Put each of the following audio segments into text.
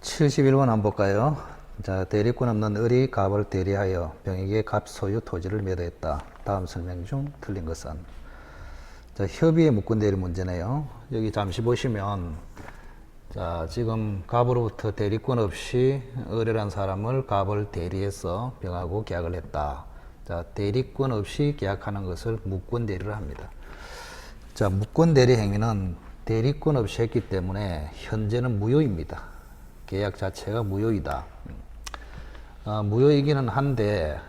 71번 한번 볼까요? 자, 대리권 없는 을이 갑을 대리하여 병에게 갑 소유 토지를 매도했다. 다음 설명 중 틀린 것은? 자, 협의의 무권 대리 문제네요. 여기 잠시 보시면, 자, 지금 갑으로부터 대리권 없이 을이라는 사람을 갑을 대리해서 병하고 계약을 했다. 자, 대리권 없이 계약하는 것을 무권 대리를 합니다. 자, 무권 대리 행위는 대리권 없이 했기 때문에 현재는 무효입니다. 계약 자체가 무효이다. 무효이기는 한데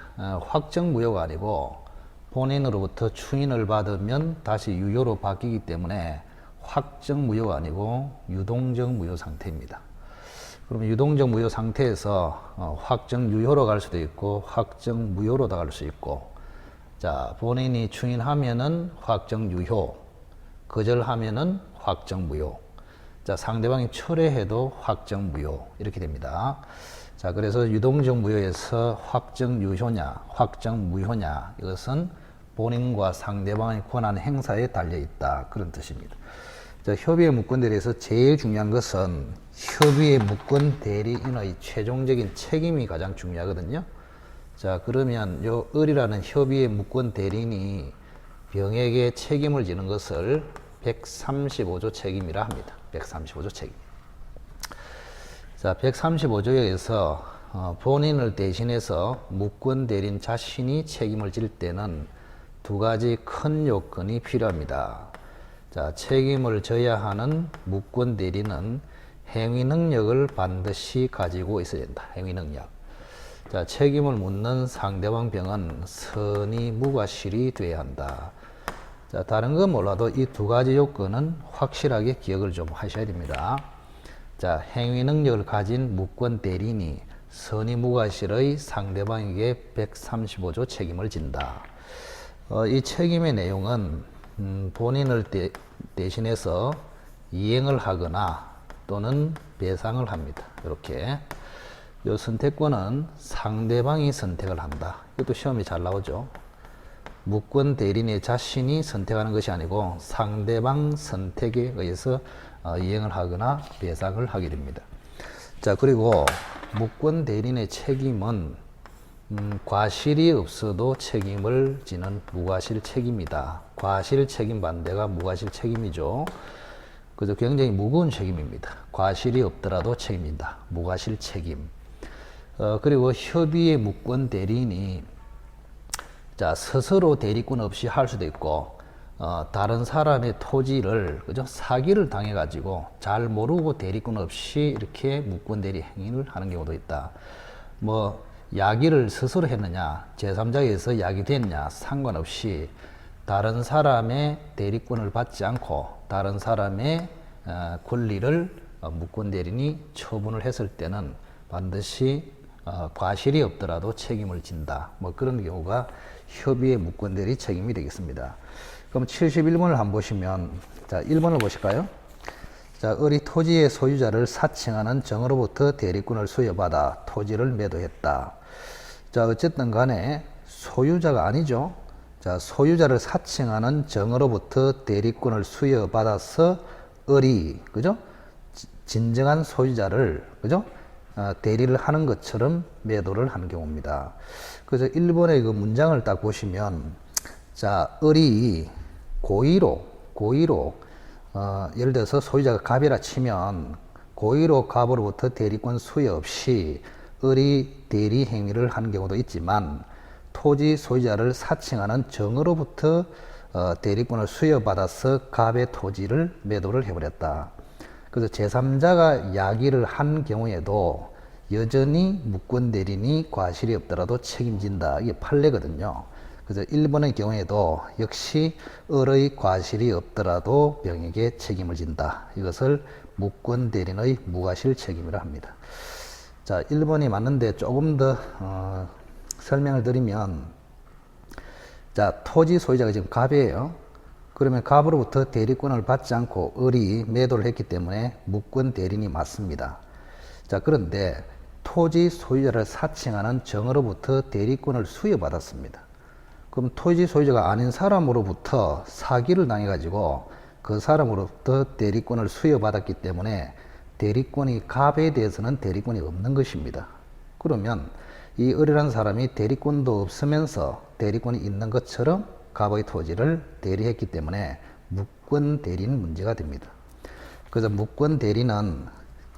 확정 무효가 아니고 본인으로부터 추인을 받으면 다시 유효로 바뀌기 때문에 확정 무효가 아니고 유동적 무효 상태입니다. 그러면 유동적 무효 상태에서 확정 유효로 갈 수도 있고 확정 무효로 갈 수 있고, 자, 본인이 추인하면은 확정 유효, 거절하면은 확정 무효, 자, 상대방이 철회해도 확정 무효, 이렇게 됩니다. 자, 그래서 유동적 무효에서 확정 유효냐, 확정 무효냐, 이것은 본인과 상대방의 권한 행사에 달려 있다, 그런 뜻입니다. 자, 협의의 무권 대리에서 제일 중요한 것은 협의의 무권 대리인의 최종적인 책임이 가장 중요하거든요. 자, 그러면 요 을이라는 협의의 무권 대리인이 병에게 책임을 지는 것을 135조 책임이라 합니다. 135조 책임. 자, 135조에서 본인을 대신해서 무권 대리인 자신이 책임을 질 때는 두 가지 큰 요건이 필요합니다. 자, 책임을 져야 하는 무권 대리는 행위 능력을 반드시 가지고 있어야 된다. 행위 능력. 자, 책임을 묻는 상대방 병은 선의 무과실이 돼야 한다. 자, 다른 건 몰라도 이 두 가지 요건은 확실하게 기억을 좀 하셔야 됩니다. 자, 행위 능력을 가진 무권 대리인이 선의 무과실의 상대방에게 135조 책임을 진다. 이 책임의 내용은 본인을 대신해서 이행을 하거나 또는 배상을 합니다. 이렇게. 이 선택권은 상대방이 선택을 한다. 이것도 시험이 잘 나오죠. 무권 대리인의 자신이 선택하는 것이 아니고 상대방 선택에 의해서 이행을 하거나 배상을 하게 됩니다. 자, 그리고 무권 대리인의 책임은 과실이 없어도 책임을 지는 무과실 책임이다. 과실 책임 반대가 무과실 책임이죠. 그래서 굉장히 무거운 책임입니다. 과실이 없더라도 책임진다. 무과실 책임. 그리고 협의의 무권 대리인이, 자, 스스로 대리권 없이 할 수도 있고, 다른 사람의 토지를, 그죠? 사기를 당해가지고 잘 모르고 대리권 없이 이렇게 무권 대리 행위를 하는 경우도 있다. 뭐, 야기를 스스로 했느냐, 제3자에서 야기됐냐, 상관없이 다른 사람의 대리권을 받지 않고 다른 사람의 권리를 무권 대리인이 처분을 했을 때는 반드시 과실이 없더라도 책임을 진다. 뭐 그런 경우가 협의의 무권 대리 책임이 되겠습니다. 그럼 71번을 한번 보시면, 자, 1번을 보실까요? 자, 을이 토지의 소유자를 사칭하는 정으로부터 대리권을 수여받아 토지를 매도했다. 자, 어쨌든 간에 소유자가 아니죠. 자, 소유자를 사칭하는 정으로부터 대리권을 수여받아서 을이, 그죠? 진정한 소유자를, 그죠? 대리를 하는 것처럼 매도를 하는 경우입니다. 그래서 1번의 그 문장을 딱 보시면, 자, 을이 고의로, 예를 들어서 소유자가 갑이라 치면 고의로 갑으로부터 대리권 수여 없이 을이 대리 행위를 하는 경우도 있지만, 토지 소유자를 사칭하는 정으로부터 대리권을 수여받아서 갑의 토지를 매도를 해버렸다. 그래서 제3자가 야기를 한 경우에도 여전히 무권 대리인이 과실이 없더라도 책임진다. 이게 판례거든요. 그래서 1번의 경우에도 역시 을의 과실이 없더라도 병에게 책임을 진다. 이것을 무권 대리인의 무과실 책임이라 합니다. 자, 1번이 맞는데 조금 더 설명을 드리면, 자, 토지 소유자가 지금 갑이에요. 그러면 갑으로부터 대리권을 받지 않고 을이 매도를 했기 때문에 무권 대리인이 맞습니다. 자, 그런데 토지 소유자를 사칭하는 정으로부터 대리권을 수여받았습니다. 그럼 토지 소유자가 아닌 사람으로부터 사기를 당해가지고 그 사람으로부터 대리권을 수여받았기 때문에 대리권이 갑에 대해서는 대리권이 없는 것입니다. 그러면 이 을이라는 사람이 대리권도 없으면서 대리권이 있는 것처럼 갑의 토지를 대리했기 때문에 무권 대리는 문제가 됩니다. 그래서 무권 대리는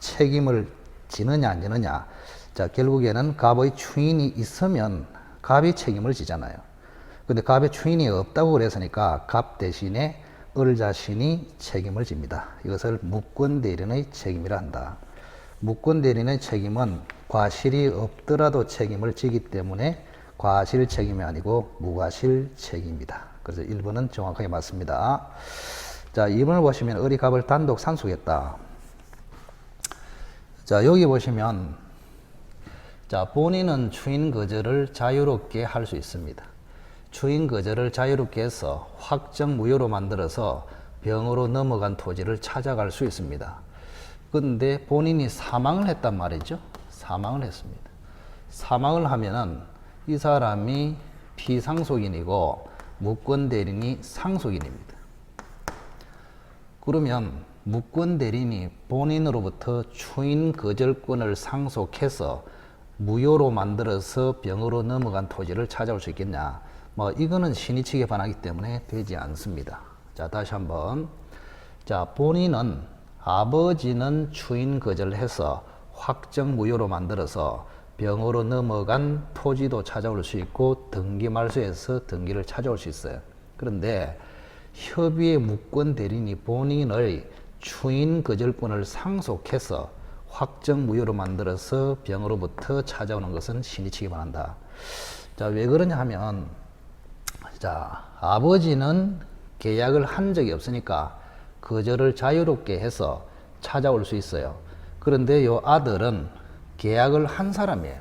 책임을 지느냐 안 지느냐. 자, 결국에는 갑의 추인이 있으면 갑이 책임을 지잖아요. 근데 갑의 추인이 없다고 그랬으니까 갑 대신에 을 자신이 책임을 집니다. 이것을 무권 대리인의 책임이라 한다. 무권 대리인의 책임은 과실이 없더라도 책임을 지기 때문에 과실 책임이 아니고 무과실 책임입니다. 그래서 1번은 정확하게 맞습니다. 자, 2번을 보시면 을이 갑을 단독 상속했다. 자, 여기 보시면 자, 본인은 추인 거절을 자유롭게 할 수 있습니다. 추인 거절을 자유롭게 해서 확정 무효로 만들어서 병으로 넘어간 토지를 찾아갈 수 있습니다. 근데 본인이 사망을 했단 말이죠. 사망을 했습니다. 사망을 하면은 이 사람이 피상속인이고 무권 대리인이 상속인입니다. 그러면 무권 대리인이 본인으로부터 추인 거절권을 상속해서 무효로 만들어서 병으로 넘어간 토지를 찾아올 수 있겠냐? 뭐 이거는 신의칙에 반하기 때문에 되지 않습니다. 자, 다시 한번. 자, 본인은 아버지는 추인 거절을 해서 확정 무효로 만들어서 병으로 넘어간 토지도 찾아올 수 있고 등기말소에서 등기를 찾아올 수 있어요. 그런데 협의의 무권 대리인이 본인의 추인 거절권을 상속해서 확정 무효로 만들어서 병으로부터 찾아오는 것은 신의칙에 반한다. 자, 왜 그러냐 하면 자, 아버지는 계약을 한 적이 없으니까 거절을 자유롭게 해서 찾아올 수 있어요. 그런데 요 아들은 계약을 한 사람이에요.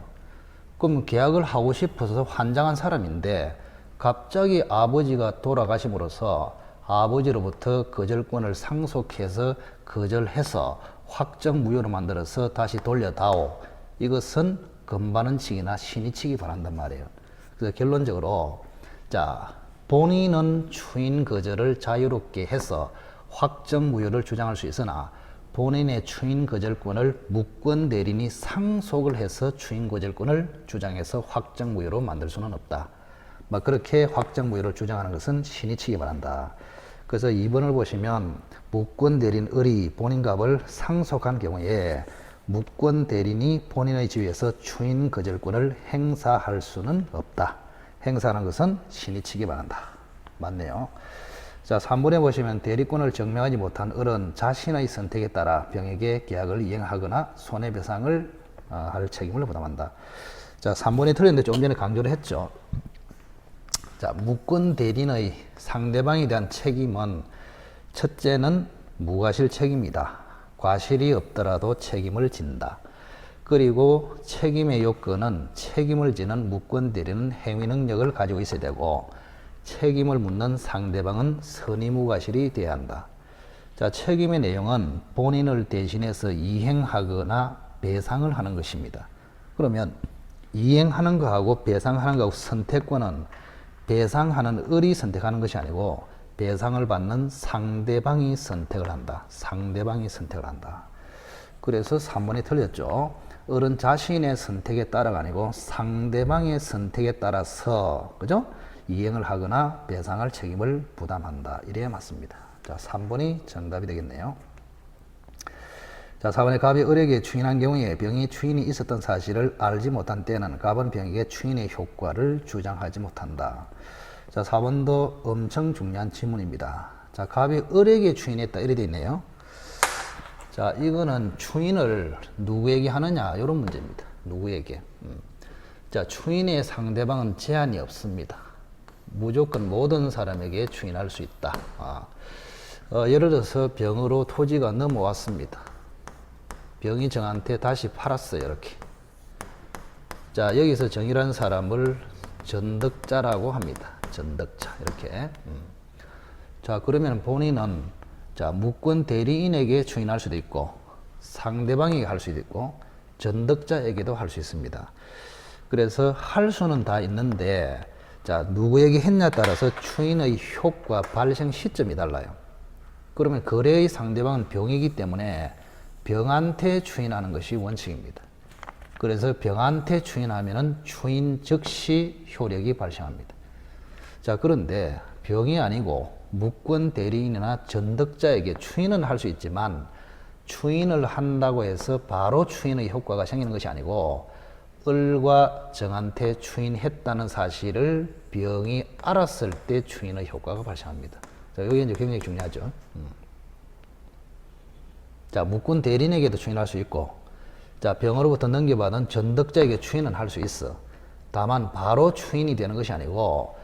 그럼 계약을 하고 싶어서 환장한 사람인데 갑자기 아버지가 돌아가심으로써 아버지로부터 거절권을 상속해서 거절해서 확정 무효로 만들어서 다시 돌려다오. 이것은 금반원칙이나 신의칙이 바란단 말이에요. 그래서 결론적으로 자, 본인은 추인 거절을 자유롭게 해서 확정 무효를 주장할 수 있으나 본인의 추인 거절권을 무권 대리인이 상속을 해서 추인 거절권을 주장해서 확정 무효로 만들 수는 없다. 막 그렇게 확정 무효를 주장하는 것은 신의칙에 반한다. 그래서 2번을 보시면 무권 대리인 을이 본인 값을 상속한 경우에 무권 대리인이 본인의 지위에서 추인 거절권을 행사할 수는 없다. 행사하는 것은 신의칙에 반한다. 맞네요. 자, 3번에 보시면 대리권을 증명하지 못한 을은 자신의 선택에 따라 병에게 계약을 이행하거나 손해배상을 할 책임을 부담한다. 자, 3번이 틀렸는데 조금 전에 강조를 했죠. 자, 무권 대리인의 상대방에 대한 책임은 첫째는 무과실 책임이다. 과실이 없더라도 책임을 진다. 그리고 책임의 요건은 책임을 지는 무권 대리인은 행위 능력을 가지고 있어야 되고 책임을 묻는 상대방은 선의무과실이 돼야 한다. 자, 책임의 내용은 본인을 대신해서 이행하거나 배상을 하는 것입니다. 그러면 이행하는 거하고 배상하는 거하고 선택권은 배상하는 을이 선택하는 것이 아니고 배상을 받는 상대방이 선택을 한다. 상대방이 선택을 한다. 그래서 3번이 틀렸죠. 을은 자신의 선택에 따라가 아니고 상대방의 선택에 따라서 그죠? 이행을 하거나 배상할 책임을 부담한다. 이래야 맞습니다. 자, 3번이 정답이 되겠네요. 자, 4번에 갑이 을에게 추인한 경우에 병이 추인이 있었던 사실을 알지 못한 때는 갑은 병에게 추인의 효과를 주장하지 못한다. 자, 4번도 엄청 중요한 질문입니다. 자, 갑이 을에게 추인했다. 이래 돼 있네요. 자, 이거는 추인을 누구에게 하느냐 이런 문제입니다. 누구에게. 자, 추인의 상대방은 제한이 없습니다. 무조건 모든 사람에게 추인할 수 있다. 예를 들어서 병으로 토지가 넘어왔습니다. 병이 정한테 다시 팔았어요. 이렇게. 자, 여기서 정이라는 사람을 전득자라고 합니다. 전득자 이렇게. 자, 그러면 본인은 자, 무권 대리인에게 추인할 수도 있고 상대방에게 할 수도 있고 전득자에게도 할 수 있습니다. 그래서 할 수는 다 있는데 자, 누구에게 했냐에 따라서 추인의 효과 발생 시점이 달라요. 그러면 거래의 상대방은 병이기 때문에 병한테 추인하는 것이 원칙입니다. 그래서 병한테 추인하면은 추인 즉시 효력이 발생합니다. 자, 그런데 병이 아니고 무권 대리인이나 전득자에게 추인은 할 수 있지만 추인을 한다고 해서 바로 추인의 효과가 생기는 것이 아니고 을과 정한테 추인했다는 사실을 병이 알았을 때 추인의 효과가 발생합니다. 자, 여기 이제 굉장히 중요하죠. 자, 무권 대리인에게도 추인할 수 있고, 자, 병으로부터 넘겨받은 전득자에게 추인은 할 수 있어. 다만 바로 추인이 되는 것이 아니고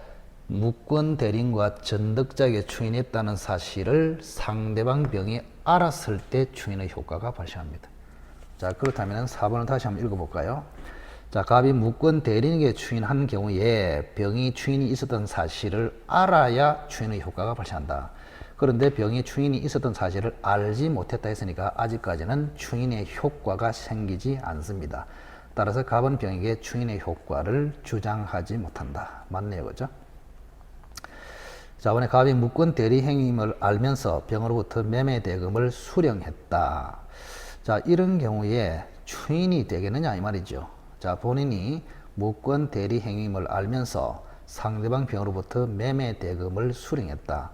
무권 대리인과 전득자에게 추인했다는 사실을 상대방 병이 알았을 때 추인의 효과가 발생합니다. 자, 그렇다면 4번을 다시 한번 읽어볼까요? 자, 갑이 무권 대리인에게 추인한 경우에 병이 추인이 있었던 사실을 알아야 추인의 효과가 발생한다. 그런데 병이 추인이 있었던 사실을 알지 못했다 했으니까 아직까지는 추인의 효과가 생기지 않습니다. 따라서 갑은 병에게 추인의 효과를 주장하지 못한다. 맞네요, 그죠? 자, 이번에 갑이 무권 대리 행위임을 알면서 병으로부터 매매 대금을 수령했다. 자, 이런 경우에 추인이 되겠느냐 이 말이죠. 자, 본인이 무권 대리 행위임을 알면서 상대방 병으로부터 매매 대금을 수령했다.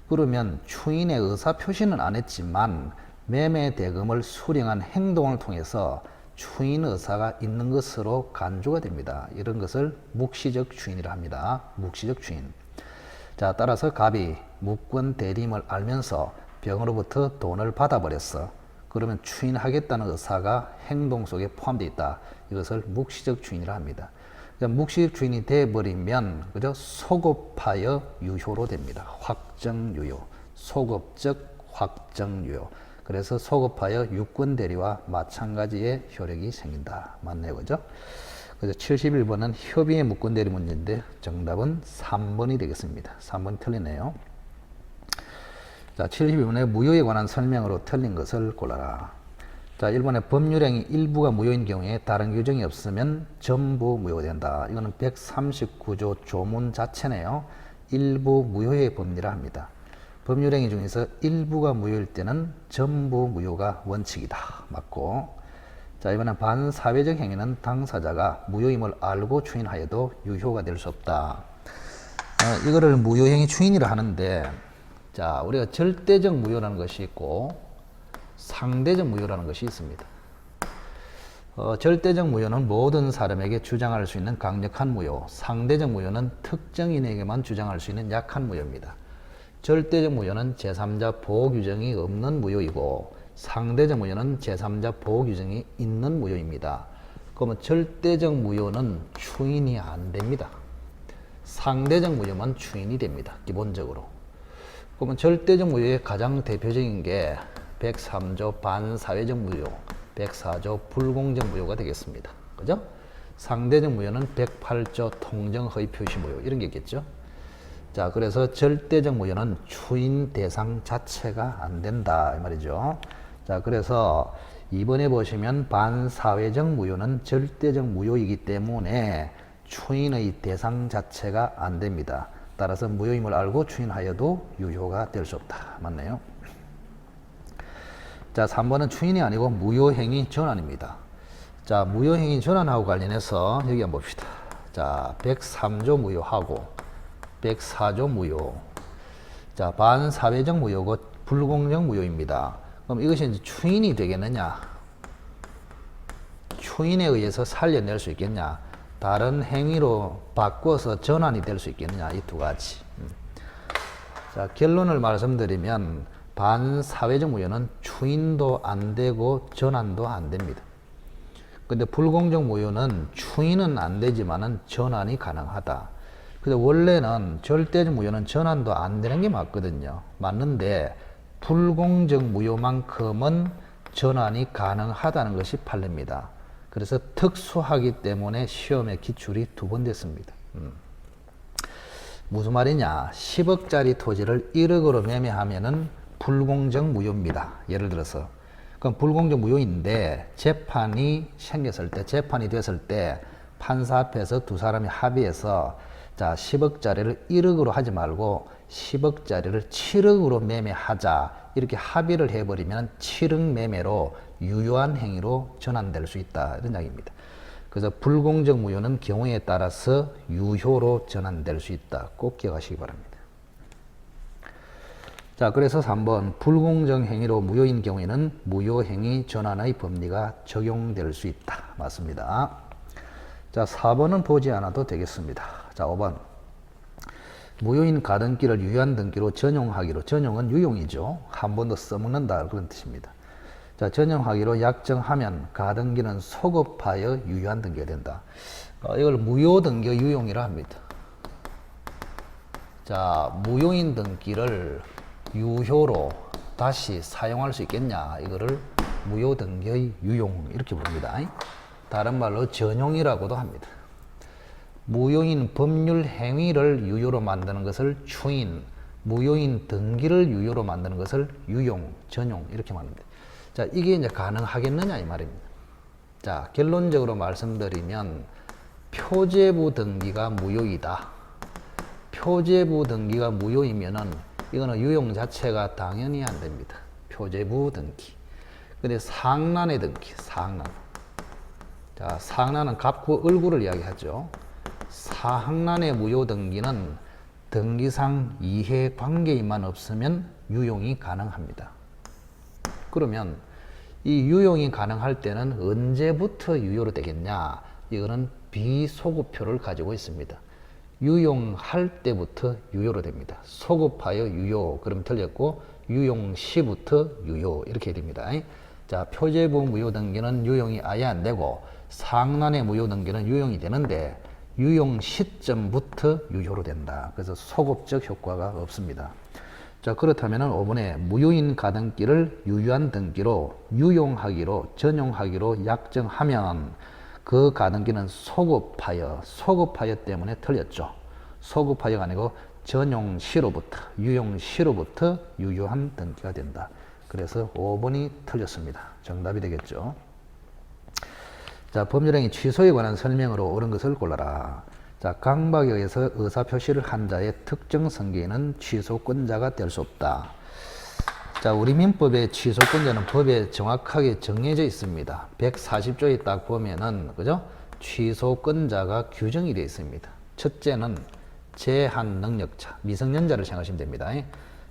그러면 추인의 의사 표시는 안 했지만 매매 대금을 수령한 행동을 통해서 추인 의사가 있는 것으로 간주가 됩니다. 이런 것을 묵시적 추인이라 합니다. 묵시적 추인. 자, 따라서 갑이 무권 대리임을 알면서 병으로부터 돈을 받아버렸어. 그러면 추인하겠다는 의사가 행동 속에 포함되어 있다. 이것을 묵시적 추인이라 합니다. 그러니까 묵시적 추인이 되어버리면 그죠? 소급하여 유효로 됩니다. 확정유효. 소급적 확정유효. 그래서 소급하여 유권 대리와 마찬가지의 효력이 생긴다. 맞네요, 그죠? 그래서 71번은 협의의 무권 대리 문제인데 정답은 3번이 되겠습니다. 3번이 틀리네요. 자, 72번에 무효에 관한 설명으로 틀린 것을 골라라. 자, 1번에 법률행위 일부가 무효인 경우에 다른 규정이 없으면 전부 무효된다. 이거는 139조 조문 자체네요. 일부 무효의 법리라 합니다. 법률행위 중에서 일부가 무효일 때는 전부 무효가 원칙이다. 맞고. 자, 이번엔 반사회적 행위는 당사자가 무효임을 알고 추인하여도 유효가 될 수 없다. 이거를 무효행위 추인이라 하는데, 자, 우리가 절대적 무효라는 것이 있고 상대적 무효라는 것이 있습니다. 절대적 무효는 모든 사람에게 주장할 수 있는 강력한 무효, 상대적 무효는 특정인에게만 주장할 수 있는 약한 무효입니다. 절대적 무효는 제3자 보호 규정이 없는 무효이고 상대적 무효는 제3자 보호 규정이 있는 무효입니다. 그러면 절대적 무효는 추인이 안 됩니다. 상대적 무효만 추인이 됩니다. 기본적으로. 그러면 절대적 무효의 가장 대표적인 게 103조 반사회적 무효, 104조 불공정 무효가 되겠습니다. 그죠? 상대적 무효는 108조 통정허위 표시 무효 이런 게 있겠죠. 자, 그래서 절대적 무효는 추인 대상 자체가 안 된다 이 말이죠. 자, 그래서 이번에 보시면 반사회적 무효는 절대적 무효이기 때문에 추인의 대상 자체가 안 됩니다. 따라서 무효임을 알고 추인하여도 유효가 될 수 없다. 맞네요. 자, 3번은 추인이 아니고 무효행위 전환입니다. 자, 무효행위 전환하고 관련해서 여기 한번 봅시다. 자, 103조 무효하고 104조 무효. 자, 반사회적 무효고 불공정 무효입니다. 그럼 이것이 이제 추인이 되겠느냐? 추인에 의해서 살려낼 수 있겠냐? 다른 행위로 바꿔서 전환이 될 수 있겠느냐? 이 두 가지. 자, 결론을 말씀드리면 반사회적 무효는 추인도 안 되고 전환도 안 됩니다. 근데 불공정 무효는 추인은 안 되지만은 전환이 가능하다. 근데 원래는 절대적 무효는 전환도 안 되는 게 맞거든요. 맞는데 불공정 무효만큼은 전환이 가능하다는 것이 판례입니다. 그래서 특수하기 때문에 시험에 기출이 2번 됐습니다. 무슨 말이냐? 10억짜리 토지를 1억으로 매매하면은 불공정 무효입니다. 예를 들어서. 그럼 불공정 무효인데 재판이 생겼을 때, 재판이 됐을 때 판사 앞에서 두 사람이 합의해서 자, 10억짜리를 1억으로 하지 말고 10억짜리를 7억으로 매매하자. 이렇게 합의를 해버리면 칠흥매매로 유효한 행위로 전환될 수 있다 이런 이야기입니다. 그래서 불공정 무효는 경우에 따라서 유효로 전환될 수 있다. 꼭 기억하시기 바랍니다. 자, 그래서 3번 불공정 행위로 무효인 경우에는 무효행위 전환의 법리가 적용될 수 있다. 맞습니다. 자, 4번은 보지 않아도 되겠습니다. 자, 5번 무효인 가등기를 유효한 등기로 전용하기로, 전용은 유용이죠. 한 번 더 써먹는다 그런 뜻입니다. 자, 전용하기로 약정하면 가등기는 소급하여 유효한 등기가 된다. 이걸 무효 등기 유용이라 합니다. 자, 무효인 등기를 유효로 다시 사용할 수 있겠냐, 이거를 무효 등기의 유용 이렇게 부릅니다. 다른 말로 전용이라고도 합니다. 무효인 법률 행위를 유효로 만드는 것을 추인, 무효인 등기를 유효로 만드는 것을 유용, 전용 이렇게 말합니다. 자, 이게 이제 가능하겠느냐 이 말입니다. 자, 결론적으로 말씀드리면 표제부 등기가 무효이다. 표제부 등기가 무효이면은 이거는 유용 자체가 당연히 안 됩니다. 표제부 등기. 근데 상란의 등기, 상란. 자, 상란은 갑구 을구를 이야기하죠. 상란의 무효 등기는 등기상 이해 관계인만 없으면 유용이 가능합니다. 그러면 이 유용이 가능할 때는 언제부터 유효로 되겠냐? 이거는 비소급표를 가지고 있습니다. 유용할 때부터 유효로 됩니다. 소급하여 유효, 그럼 틀렸고 유용 시부터 유효 이렇게 됩니다. 자, 표제부 무효 등기는 유용이 아예 안 되고 상란의 무효 등기는 유용이 되는데 유용 시점부터 유효로 된다. 그래서 소급적 효과가 없습니다. 자, 그렇다면 5번에 무효인 가등기를 유효한 등기로 유용하기로, 전용하기로 약정하면 그 가등기는 소급하여 때문에 틀렸죠. 소급하여가 아니고 전용시로부터, 유용시로부터 유효한 등기가 된다. 그래서 5번이 틀렸습니다. 정답이 되겠죠. 자, 법률행위 취소에 관한 설명으로 옳은 것을 골라라. 자, 강박에 의해서 의사표시를 한 자의 특정 성계인은 취소권자가 될 수 없다. 자, 우리 민법의 취소권자는 법에 정확하게 정해져 있습니다. 140조에 딱 보면은, 그죠? 취소권자가 규정이 되어 있습니다. 첫째는 제한 능력자, 미성년자를 생각하시면 됩니다.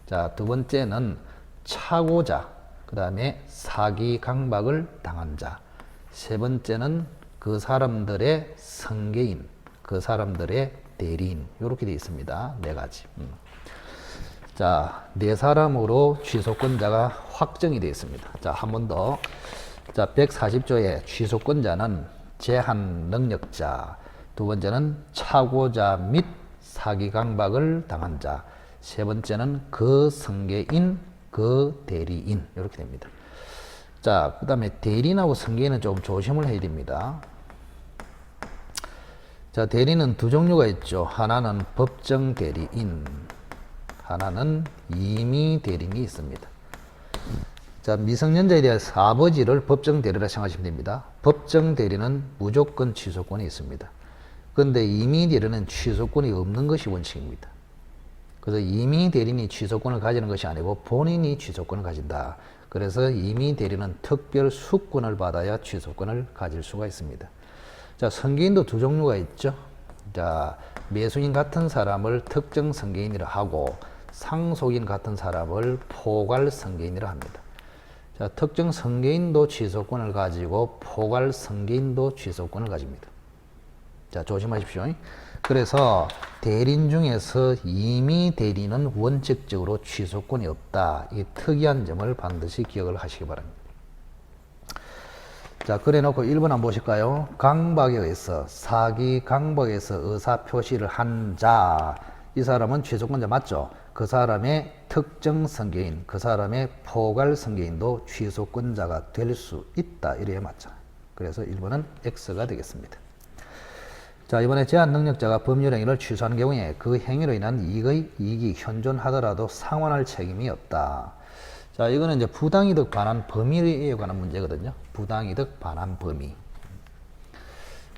자, 두 번째는 차고자, 그 다음에 사기 강박을 당한 자. 세 번째는 그 사람들의 성계인, 그 사람들의 대리인. 이렇게 되어 있습니다. 네 가지. 자, 네 사람으로 취소권자가 확정이 되어 있습니다. 자, 한 번 더. 자, 140조의 취소권자는 제한 능력자, 두 번째는 차고자 및 사기 강박을 당한 자, 세 번째는 그 성계인, 그 대리인. 이렇게 됩니다. 자, 그 다음에 대리인하고 성계인은 좀 조심을 해야 됩니다. 자, 대리는 두 종류가 있죠. 하나는 법정 대리인, 하나는 임의 대리인이 있습니다. 자, 미성년자에 대해서 아버지를 법정 대리라 생각하시면 됩니다. 법정 대리는 무조건 취소권이 있습니다. 그런데 임의 대리는 취소권이 없는 것이 원칙입니다. 그래서 임의 대리인이 취소권을 가지는 것이 아니고 본인이 취소권을 가진다. 그래서 임의 대리는 특별 수권을 받아야 취소권을 가질 수가 있습니다. 자, 성계인도 두 종류가 있죠. 자, 매수인 같은 사람을 특정 성계인이라 하고 상속인 같은 사람을 포괄 성계인이라 합니다. 자, 특정 성계인도 취소권을 가지고 포괄 성계인도 취소권을 가집니다. 자, 조심하십시오. 그래서 대리인 중에서 임의 대리인은 원칙적으로 취소권이 없다. 이 특이한 점을 반드시 기억을 하시기 바랍니다. 자, 그래 놓고 1번 한번 보실까요? 강박에 의해서, 사기 강박에 의해서 의사표시를 한 자, 이 사람은 취소권자 맞죠? 그 사람의 특정 성계인, 그 사람의 포괄 성계인도 취소권자가 될 수 있다. 이래야 맞죠. 그래서 1번은 X가 되겠습니다. 자, 이번에 제한 능력자가 법률 행위를 취소하는 경우에 그 행위로 인한 이익이 현존하더라도 상환할 책임이 없다. 자, 이거는 이제 부당이득 반환 범위에 관한 문제거든요. 부당이득 반환 범위.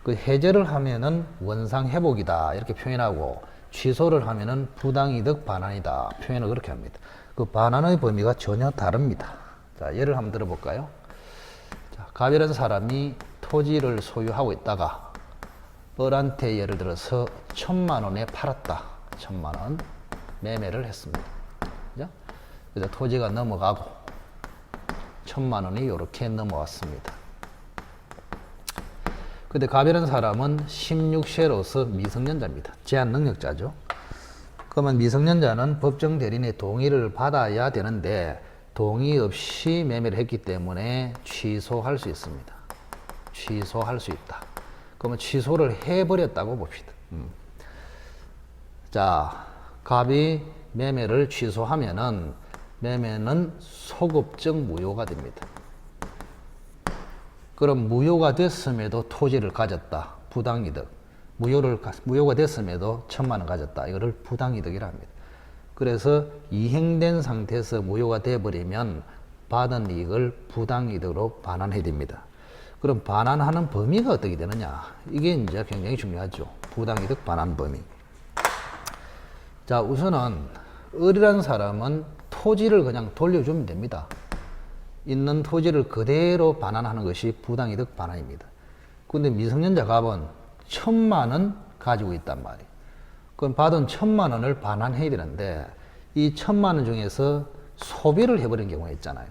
그 해제를 하면은 원상 회복이다 이렇게 표현하고 취소를 하면은 부당이득 반환이다 표현을 그렇게 합니다. 그 반환의 범위가 전혀 다릅니다. 자, 예를 한번 들어볼까요? 자, 갑이라는 사람이 토지를 소유하고 있다가 을한테 예를 들어서 1,000만 원에 팔았다. 1,000만 원 매매를 했습니다. 그죠? 그래서 토지가 넘어가고 1,000만 원이 이렇게 넘어왔습니다. 근데 갑이라는 사람은 16세로서 미성년자입니다. 제한 능력자죠. 그러면 미성년자는 법정 대리인의 동의를 받아야 되는데 동의 없이 매매를 했기 때문에 취소할 수 있습니다. 취소할 수 있다. 그러면 취소를 해버렸다고 봅시다. 자, 갑이 매매를 취소하면은 매매는 소급적 무효가 됩니다. 그럼 무효가 됐음에도 토지를 가졌다. 부당이득. 무효가 됐음에도 1,000만 원 가졌다. 이거를 부당이득이라 합니다. 그래서 이행된 상태에서 무효가 돼버리면 받은 이익을 부당이득으로 반환해야 됩니다. 그럼 반환하는 범위가 어떻게 되느냐? 이게 이제 굉장히 중요하죠. 부당이득 반환 범위. 자, 우선은 을이라는 사람은 토지를 그냥 돌려주면 됩니다. 있는 토지를 그대로 반환하는 것이 부당이득 반환입니다. 근데 미성년자 갑은 1,000만 원 가지고 있단 말이에요. 그럼 받은 1,000만 원을 반환해야 되는데 이 1,000만 원 중에서 소비를 해버린 경우가 있잖아요.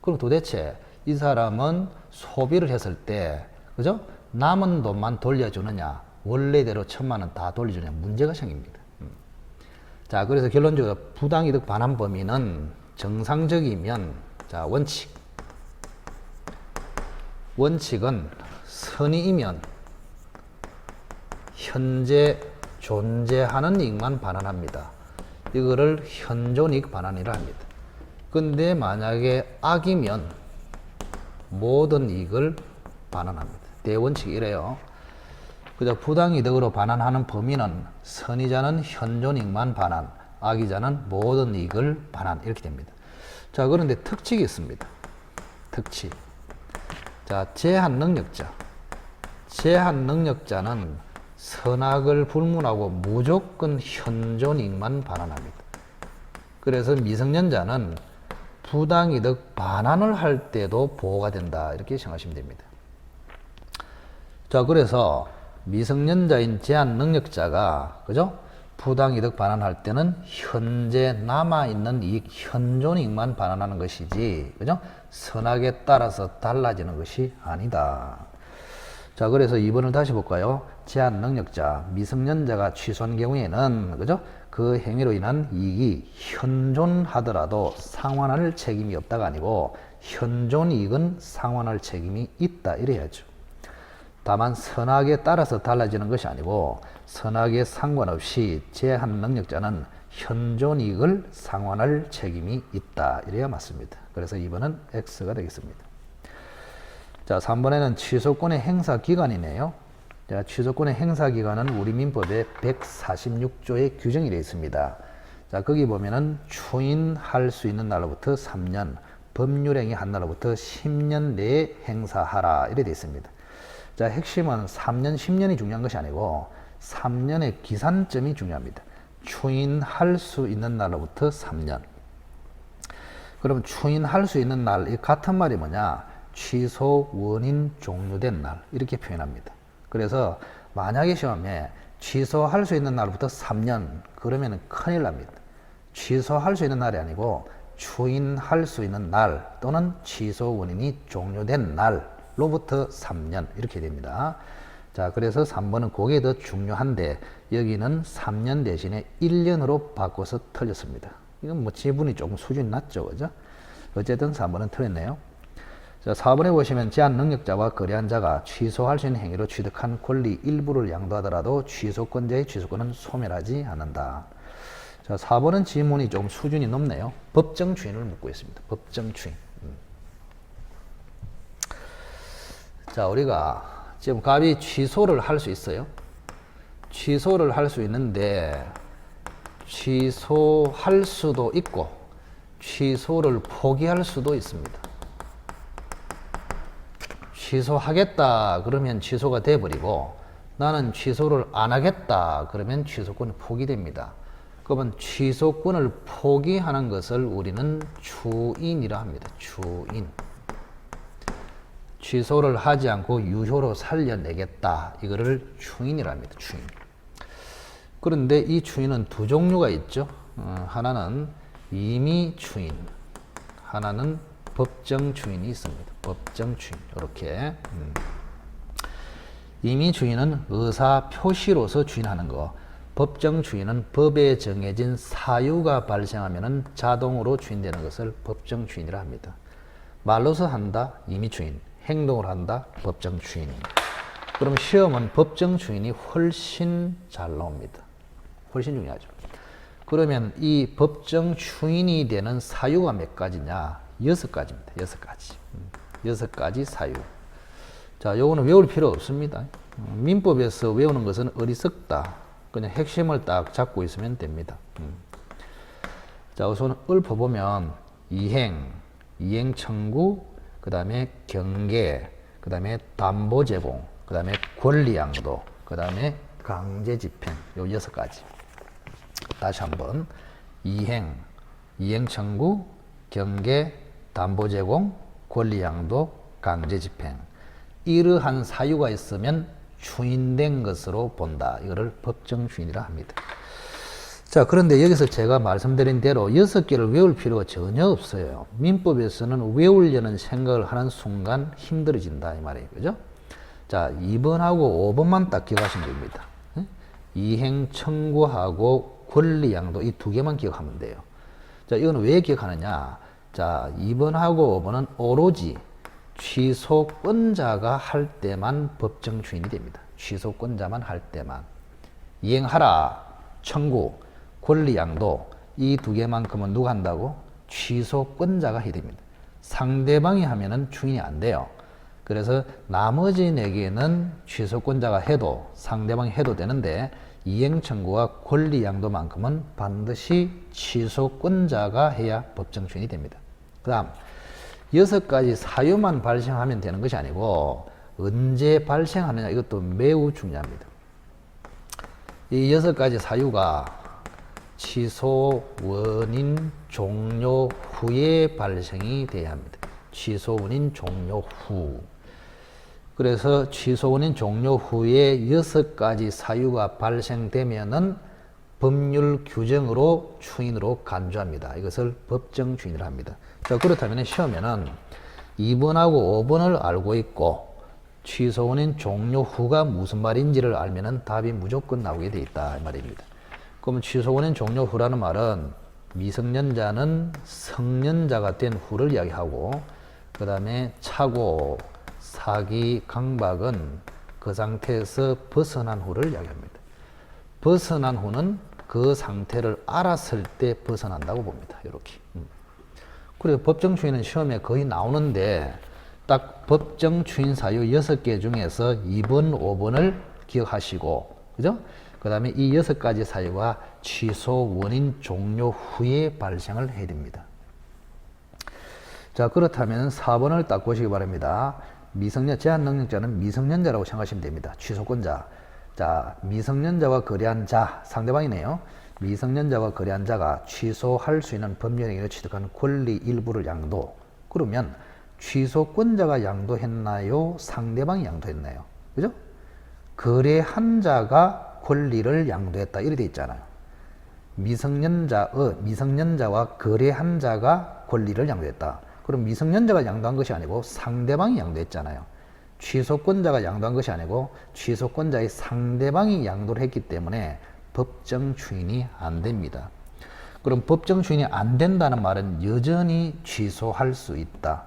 그럼 도대체 이 사람은 소비를 했을 때, 그죠? 남은 돈만 돌려주느냐, 원래대로 1,000만 원 다 돌려주느냐, 문제가 생깁니다. 자, 그래서 결론적으로 부당이득 반환 범위는 정상적이면, 자, 원칙은 선의이면 현재 존재하는 이익만 반환합니다. 이거를 현존이익 반환이라 합니다. 근데 만약에 악이면 모든 이익을 반환합니다. 대원칙이 이래요. 그저 부당이득으로 반환하는 범위는 선의자는 현존이익만 반환, 악의자는 모든 이익을 반환, 이렇게 됩니다. 자, 그런데 특칙이 있습니다. 특칙. 자, 제한능력자. 제한능력자는 선악을 불문하고 무조건 현존이익만 반환합니다. 그래서 미성년자는 부당이득 반환을 할 때도 보호가 된다. 이렇게 생각하시면 됩니다. 자, 그래서 미성년자인 제한능력자가, 그죠? 부당이득 반환할 때는 현재 남아있는 이익, 현존이익만 반환하는 것이지, 그죠? 선악에 따라서 달라지는 것이 아니다. 자, 그래서 2번을 다시 볼까요? 제한능력자, 미성년자가 취소한 경우에는, 그죠? 그 행위로 인한 이익이 현존하더라도 상환할 책임이 없다가 아니고, 현존이익은 상환할 책임이 있다. 이래야죠. 다만 선악에 따라서 달라지는 것이 아니고 선악에 상관없이 제한능력자는 현존이익을 상환할 책임이 있다. 이래야 맞습니다. 그래서 2번은 X가 되겠습니다. 자, 3번에는 취소권의 행사 기간이네요. 자, 취소권의 행사 기간은 우리 민법의 146조에 규정이 되어 있습니다. 자, 거기 보면은 추인할 수 있는 날로부터 3년, 법률행위 한 날로부터 10년 내에 행사하라. 이래 되어 있습니다. 자, 핵심은 3년, 10년이 중요한 것이 아니고 3년의 기산점이 중요합니다. 추인할 수 있는 날로부터 3년. 그러면 추인할 수 있는 날, 이 같은 말이 뭐냐? 취소 원인 종료된 날, 이렇게 표현합니다. 그래서 만약에 시험에 취소할 수 있는 날부터 3년, 그러면 큰일 납니다. 취소할 수 있는 날이 아니고 추인할 수 있는 날 또는 취소 원인이 종료된 날로부터 3년, 이렇게 됩니다. 자, 그래서 3번은 그게 더 중요한데 여기는 3년 대신에 1년으로 바꿔서 틀렸습니다. 이건 뭐 지분이 조금 수준이 낮죠, 그죠? 어쨌든 3번은 틀렸네요. 자, 4번에 보시면 제한능력자와 거래한 자가 취소할 수 있는 행위로 취득한 권리 일부를 양도하더라도 취소권자의 취소권은 소멸하지 않는다. 자, 4번은 지문이 좀 수준이 높네요. 법정 추인을 묻고 있습니다. 법정 추인. 자, 우리가 지금 갑이 취소를 할 수 있어요. 취소를 할 수 있는데 취소할 수도 있고 취소를 포기할 수도 있습니다. 취소하겠다 그러면 취소가 돼버리고 나는 취소를 안 하겠다 그러면 취소권이 포기됩니다. 그러면 취소권을 포기하는 것을 우리는 추인이라 합니다. 추인. 취소를 하지 않고 유효로 살려내겠다. 이거를 추인이라 합니다. 추인. 그런데 이 추인은 두 종류가 있죠. 하나는 임의 추인, 하나는 법정 추인이 있습니다. 법정 추인. 이렇게. 임의 추인은 의사 표시로서 추인하는 거. 법정 추인은 법에 정해진 사유가 발생하면 자동으로 추인되는 것을 법정 추인이라 합니다. 말로서 한다, 임의 추인. 행동을 한다, 법정 추인. 그럼 시험은 법정 추인이 훨씬 잘 나옵니다. 훨씬 중요하죠. 그러면 이 법정 추인이 되는 사유가 몇 가지냐? 6가지입니다. 6가지. 6가지 사유. 자, 요거는 외울 필요 없습니다. 민법에서 외우는 것은 어리석다. 그냥 핵심을 딱 잡고 있으면 됩니다. 자, 우선 읊어보면 이행, 이행 청구, 그 다음에 경계, 그 다음에 담보 제공, 그 다음에 권리 양도, 그 다음에 강제 집행. 요 6가지. 다시 한번 이행, 이행 청구, 경계, 담보 제공, 권리 양도, 강제 집행. 이러한 사유가 있으면 추인된 것으로 본다. 이거를 법정 추인이라 합니다. 자, 그런데 여기서 제가 말씀드린 대로 6개를 외울 필요가 전혀 없어요. 민법에서는 외우려는 생각을 하는 순간 힘들어진다 이 말이에요. 그죠? 자, 2번하고 5번만 딱 기억하시면 됩니다. 이행 청구하고 권리 양도 이 두 개만 기억하면 돼요. 자, 이거는 왜 기억하느냐? 자, 2번하고 5번은 오로지 취소권자가 할 때만 법정 추인이 됩니다. 취소권자만 할 때만. 이행하라, 청구, 권리 양도 이 두 개만큼은 누가 한다고? 취소권자가 해야 됩니다. 상대방이 하면은 추인이 안 돼요. 그래서 나머지 4개는 취소권자가 해도 상대방이 해도 되는데 이행 청구와 권리 양도만큼은 반드시 취소권자가 해야 법정 추인이 됩니다. 그 다음 6가지 사유만 발생하면 되는 것이 아니고 언제 발생하느냐 이것도 매우 중요합니다. 이 6가지 사유가 취소 원인 종료 후에 발생이 돼야 합니다. 취소 원인 종료 후. 그래서 취소 원인 종료 후에 6가지 사유가 발생되면은 법률 규정으로 추인으로 간주합니다. 이것을 법정 추인이라 합니다. 자, 그렇다면 시험에는 2번하고 5번을 알고 있고 취소 원인 종료 후가 무슨 말인지를 알면은 답이 무조건 나오게 돼 있다 이 말입니다. 그럼 취소 원인 종료 후라는 말은 미성년자는 성년자가 된 후를 이야기하고 그 다음에 차고, 사기, 강박은 그 상태에서 벗어난 후를 이야기합니다. 벗어난 후는 그 상태를 알았을 때 벗어난다고 봅니다. 이렇게. 그래서 법정 추인은 시험에 거의 나오는데 딱 법정 추인 사유 6개 중에서 2번, 5번을 기억하시고, 그죠? 그 다음에 이 6가지 사유가 취소 원인 종료 후에 발생을 해야 됩니다. 자, 그렇다면 4번을 딱 보시기 바랍니다. 미성년, 제한 능력자는 미성년자라고 생각하시면 됩니다. 취소권자. 자, 미성년자와 거래한 자, 상대방이네요. 미성년자와 거래한 자가 취소할 수 있는 법령에 취득한 권리 일부를 양도. 그러면 취소권자가 양도했나요? 상대방이 양도했나요? 그죠? 거래한 자가 권리를 양도했다. 이렇게 돼 있잖아요. 미성년자와 거래한 자가 권리를 양도했다. 그럼 미성년자가 양도한 것이 아니고 상대방이 양도했잖아요. 취소권자가 양도한 것이 아니고 취소권자의 상대방이 양도를 했기 때문에 법정 추인이 안 됩니다. 그럼 법정 추인이 안 된다는 말은 여전히 취소할 수 있다.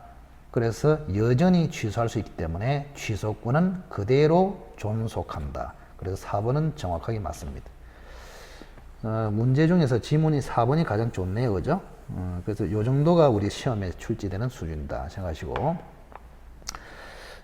그래서 여전히 취소할 수 있기 때문에 취소권은 그대로 존속한다. 그래서 4번은 정확하게 맞습니다. 문제 중에서 지문이 4번이 가장 좋네요. 그죠? 그래서 이 정도가 우리 시험에 출제되는 수준이다 생각하시고.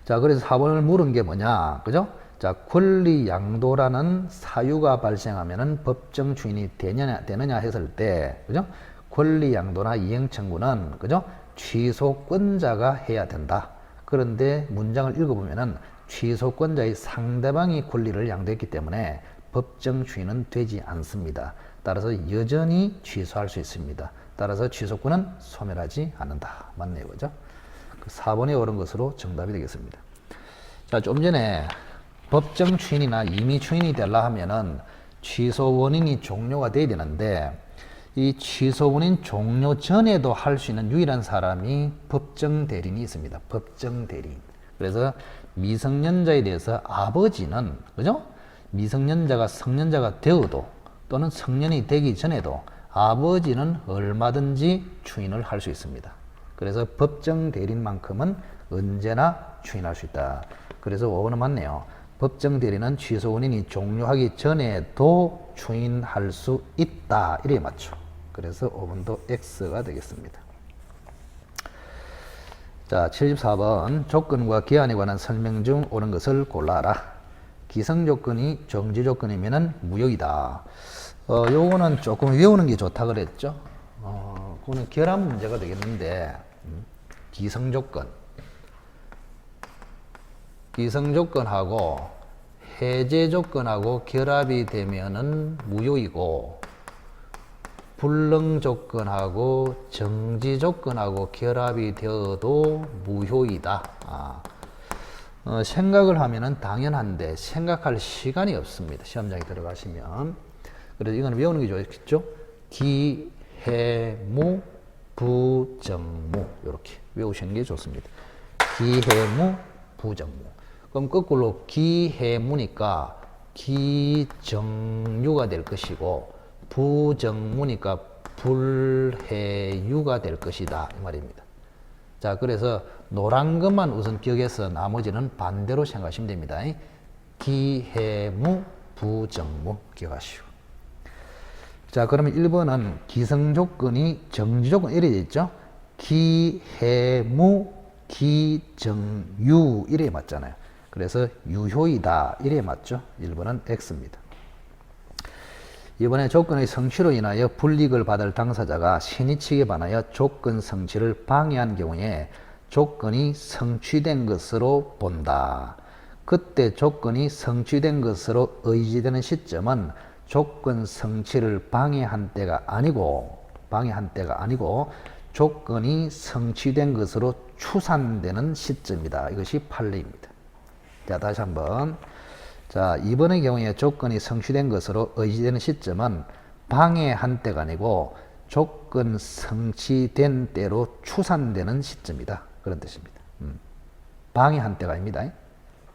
자, 그래서 4번을 물은 게 뭐냐? 그죠? 자, 권리 양도라는 사유가 발생하면은 법정 추인이 되느냐 했을 때, 그죠? 권리 양도나 이행 청구는, 그죠? 취소권자가 해야 된다. 그런데 문장을 읽어보면은 취소권자의 상대방이 권리를 양도했기 때문에 법정 추인은 되지 않습니다. 따라서 여전히 취소할 수 있습니다. 따라서 취소권은 소멸하지 않는다. 맞네요. 그죠? 그 4번에 옳은 것으로 정답이 되겠습니다. 자, 좀 전에 법정 추인이나 임의 추인이 되려 하면은 취소 원인이 종료가 돼야 되는데 이 취소 원인 종료 전에도 할 수 있는 유일한 사람이 법정 대리인이 있습니다. 법정 대리인. 그래서 미성년자에 대해서 아버지는 그죠? 미성년자가 성년자가 되어도 또는 성년이 되기 전에도 아버지는 얼마든지 추인을 할 수 있습니다. 그래서 법정 대리인만큼은 언제나 추인할 수 있다. 그래서 5번은 맞네요. 법정 대리는 취소 원인이 종료하기 전에도 추인할 수 있다. 이래 맞죠. 그래서 5번도 X가 되겠습니다. 자, 74번 조건과 기한에 관한 설명 중 옳은 것을 골라라. 기성조건이 정지조건이면 무효이다. 요거는 조금 외우는 게 좋다 그랬죠. 그거는 결합 문제가 되겠는데 기성조건하고 해제조건하고 결합이 되면은 무효이고 불능조건하고 정지조건하고 결합이 되어도 무효이다. 생각을 하면은 당연한데 생각할 시간이 없습니다. 시험장에 들어가시면. 그래서 이건 외우는 게 좋겠죠. 기해무 부정무 이렇게 외우시는 게 좋습니다. 기해무 부정무. 그럼 거꾸로 기해무니까 기정유가 될 것이고 부정무니까 불해유가 될 것이다 이 말입니다. 자, 그래서 노란 것만 우선 기억해서 나머지는 반대로 생각하시면 됩니다. 기해무 부정무 기억하시오. 자, 그러면 1번은 기성조건이 정지조건 이래 있죠. 기해무 기정유 이래 맞잖아요. 그래서 유효이다 이래 맞죠. 1번은 X입니다. 이번에 조건의 성취로 인하여 불이익을 받을 당사자가 신의 측에 반하여 조건 성취를 방해한 경우에 조건이 성취된 것으로 본다. 그때 조건이 성취된 것으로 의지되는 시점은 조건 성취를 방해한 때가 아니고 조건이 성취된 것으로 추산되는 시점이다. 이것이 판례입니다. 자, 다시 한번. 자, 이번의 경우에 조건이 성취된 것으로 의지되는 시점은 방해한 때가 아니고 조건 성취된 때로 추산되는 시점이다. 그런 뜻입니다. 방해한 때가 아닙니다.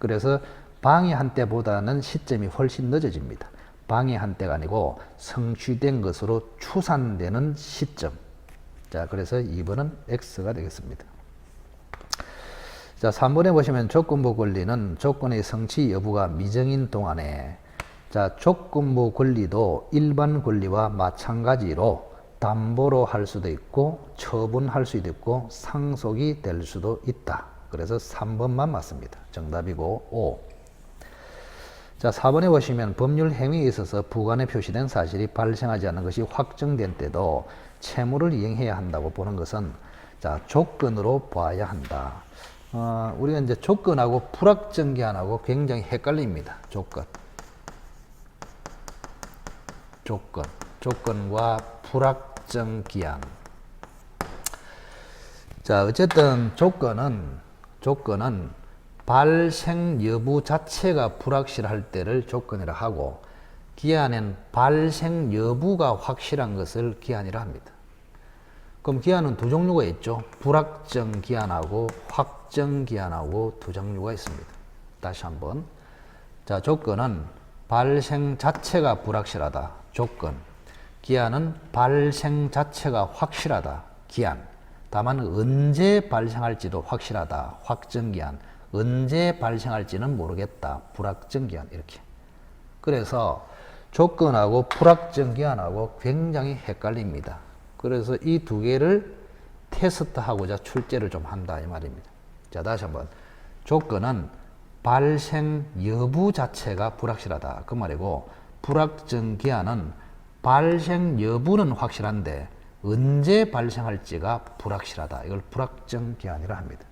그래서 방해한 때보다는 시점이 훨씬 늦어집니다. 방해한 때가 아니고 성취된 것으로 추산되는 시점. 자, 그래서 2번은 X가 되겠습니다. 자, 3번에 보시면 조건부 권리는 조건의 성취 여부가 미정인 동안에 자, 조건부 권리도 일반 권리와 마찬가지로 담보로 할 수도 있고 처분할 수도 있고 상속이 될 수도 있다. 그래서 3번만 맞습니다. 정답이고 5. 자, 4번에 보시면 법률 행위에 있어서 부관에 표시된 사실이 발생하지 않는 것이 확정된 때도 채무를 이행해야 한다고 보는 것은 자, 조건으로 봐야 한다. 우리가 이제 조건하고 불확정기한하고 굉장히 헷갈립니다. 조건과 불확정기한. 자, 어쨌든 조건은 발생 여부 자체가 불확실할 때를 조건이라 하고 기한은 발생 여부가 확실한 것을 기한이라 합니다. 그럼 기한은 두 종류가 있죠. 불확정 기한하고 확정 기한하고 두 종류가 있습니다. 다시 한번. 자, 조건은 발생 자체가 불확실하다. 조건. 기한은 발생 자체가 확실하다. 기한. 다만 언제 발생할지도 확실하다. 확정 기한. 언제 발생할지는 모르겠다. 불확정 기한. 이렇게. 그래서 조건하고 불확정 기한하고 굉장히 헷갈립니다. 그래서 이 두 개를 테스트하고자 출제를 좀 한다 이 말입니다. 자, 다시 한번. 조건은 발생 여부 자체가 불확실하다 그 말이고 불확정 기한은 발생 여부는 확실한데 언제 발생할지가 불확실하다. 이걸 불확정 기한이라 합니다.